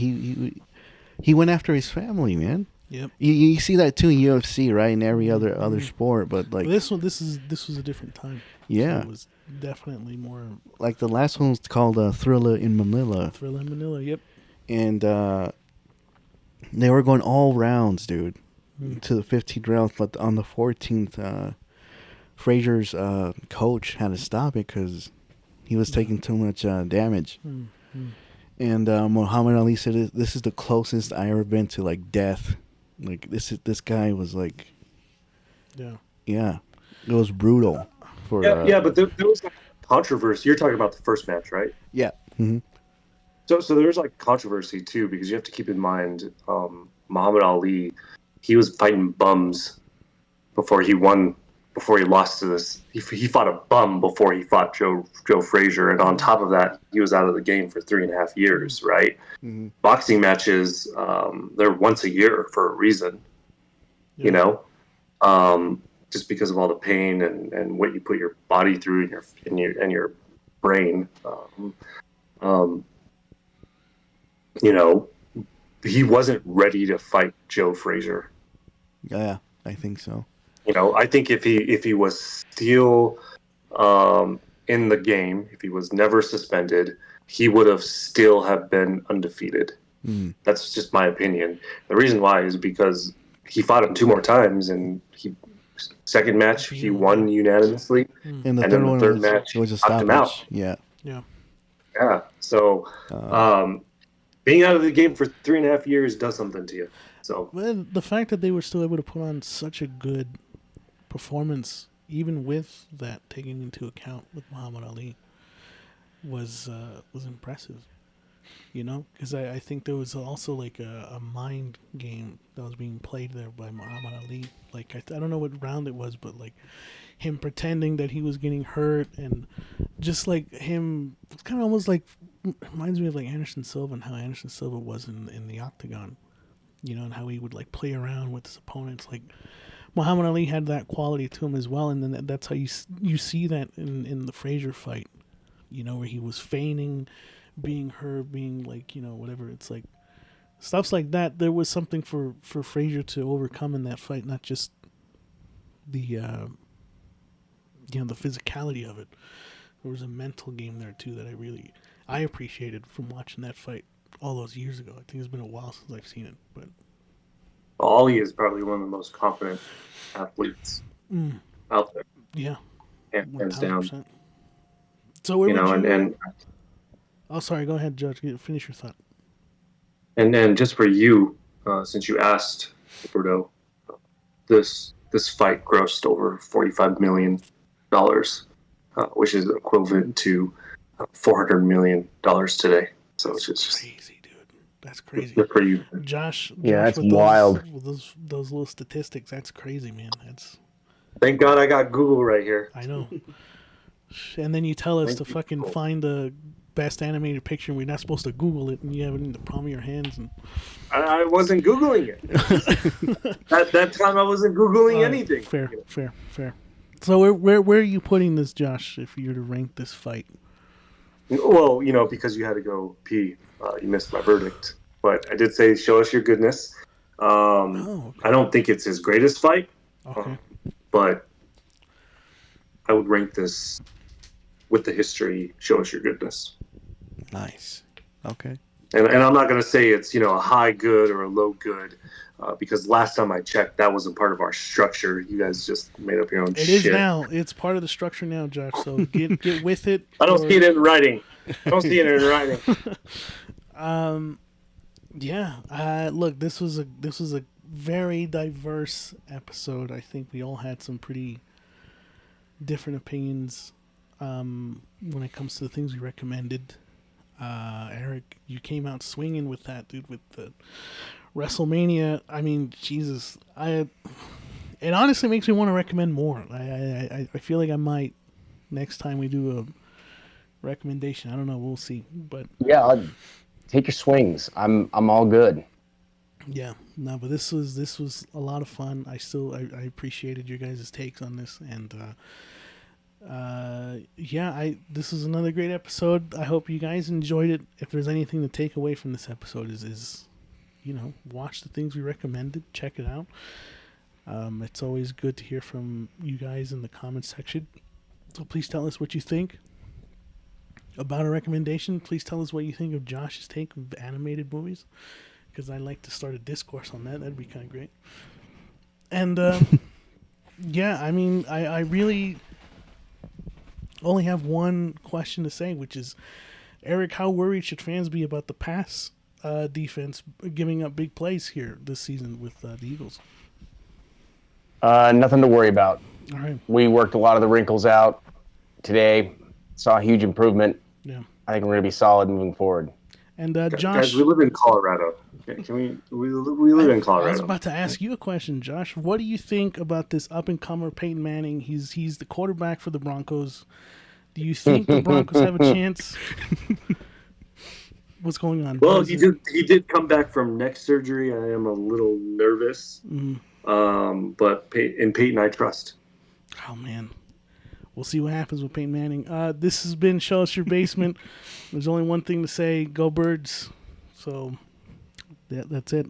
he went after his family, man. Yep. You see that too in UFC, right? In every other sport, but like this was a different time. Yeah, so it was definitely more. Like the last one was called Thriller in Manila. Thriller in Manila, yep. And they were going all rounds, dude, to the 15th round. But on the 14th, Frazier's coach had to stop it because. He was taking too much damage. And Muhammad Ali said, "This is the closest I ever been to like death. Like this guy was like, yeah, it was brutal." But there was like controversy. You're talking about the first match, right? Yeah. Mm-hmm. So there's like controversy too because you have to keep in mind Muhammad Ali, he was fighting bums before he won. Before he lost to this, he fought a bum before he fought Joe Frazier, and on top of that, he was out of the game for 3.5 years. Right? Mm-hmm. Boxing matches, they're once a year for a reason. Yeah. You know, just because of all the pain and what you put your body through and your brain. You know, he wasn't ready to fight Joe Frazier. Yeah, I think so. You know, I think if he was still in the game, if he was never suspended, he would have still have been undefeated. That's just my opinion. The reason why is because he fought him 2 more times, and second match he won unanimously, and the third match was a stoppage. Him out. Yeah. So being out of the game for 3.5 years does something to you. So the fact that they were still able to put on such a good performance, even with that taken into account with Muhammad Ali, was impressive. You know, because I think there was also like a mind game that was being played there by Muhammad Ali. Like I don't know what round it was, but like him pretending that he was getting hurt, and just like him, it's kind of almost like reminds me of like Anderson Silva and how Anderson Silva was in the octagon. You know, and how he would like play around with his opponents. Like Muhammad Ali had that quality to him as well, and then that's how you see that in the Frazier fight. You know, where he was feigning being hurt, being like, you know, whatever. It's like stuffs like that. There was something for Frazier to overcome in that fight, not just the the physicality of it. There was a mental game there too that I appreciated from watching that fight all those years ago. I think it's been a while since I've seen it, but Ali is probably one of the most confident athletes out there. Yeah, hands down. So where and oh, sorry. Go ahead, Judge. Finish your thought. And then just for you, since you asked, Roberto, this fight grossed over $45 million, which is equivalent to $400 million today. So it's just crazy, dude. That's crazy. Good for you, Josh. Yeah, that's wild. Those little statistics, that's crazy, man. Thank God I got Google right here. I know. And then you tell us to fucking find the best animated picture, and we're not supposed to Google it, and you have it in the palm of your hands. And I wasn't Googling it. At that time, I wasn't Googling anything. Fair. So where are you putting this, Josh? If you were to rank this fight, Well, because you had to go pee, you missed my verdict. But I did say, show us your goodness. Okay. I don't think it's his greatest fight, Okay. but I would rank this with the history. Show us your goodness. Nice. Okay. And I'm not going to say it's a high good or a low good, because last time I checked, that wasn't part of our structure. You guys just made up your own It shit. is now. It's part of the structure now, Josh. So get with it. I don't see it in writing. Yeah. Look, this was a very diverse episode. I think we all had some pretty different opinions when it comes to the things we recommended. Eric, you came out swinging with that, dude, with the WrestleMania. I mean, Jesus, it honestly makes me want to recommend more. I feel like I might next time we do a recommendation. I don't know, we'll see. But yeah, take your swings. I'm all good. Yeah, no, but this was a lot of fun. I appreciated your guys' takes on this, and this is another great episode. I hope you guys enjoyed it. If there's anything to take away from this episode is watch the things we recommended, check it out. It's always good to hear from you guys in the comments section. So please tell us what you think about a recommendation. Please tell us what you think of Josh's take of animated movies, because I'd like to start a discourse on that. That'd be kind of great. And I mean, I really only have one question to say, which is, Eric, how worried should fans be about the pass defense giving up big plays here this season with the Eagles? Nothing to worry about. All right. We worked a lot of the wrinkles out today. Saw a huge improvement. Yeah. I think we're going to be solid moving forward. And Josh, guys, we live in Colorado. Can we live in Colorado? I was about to ask you a question, Josh. What do you think about this up-and-comer Peyton Manning? He's the quarterback for the Broncos. Do you think the Broncos have a chance? What's going on? Well, he did come back from neck surgery. I am a little nervous. But in Peyton, I trust. Oh, man. We'll see what happens with Peyton Manning. This has been Show Us Your Basement. There's only one thing to say. Go Birds. So that's it.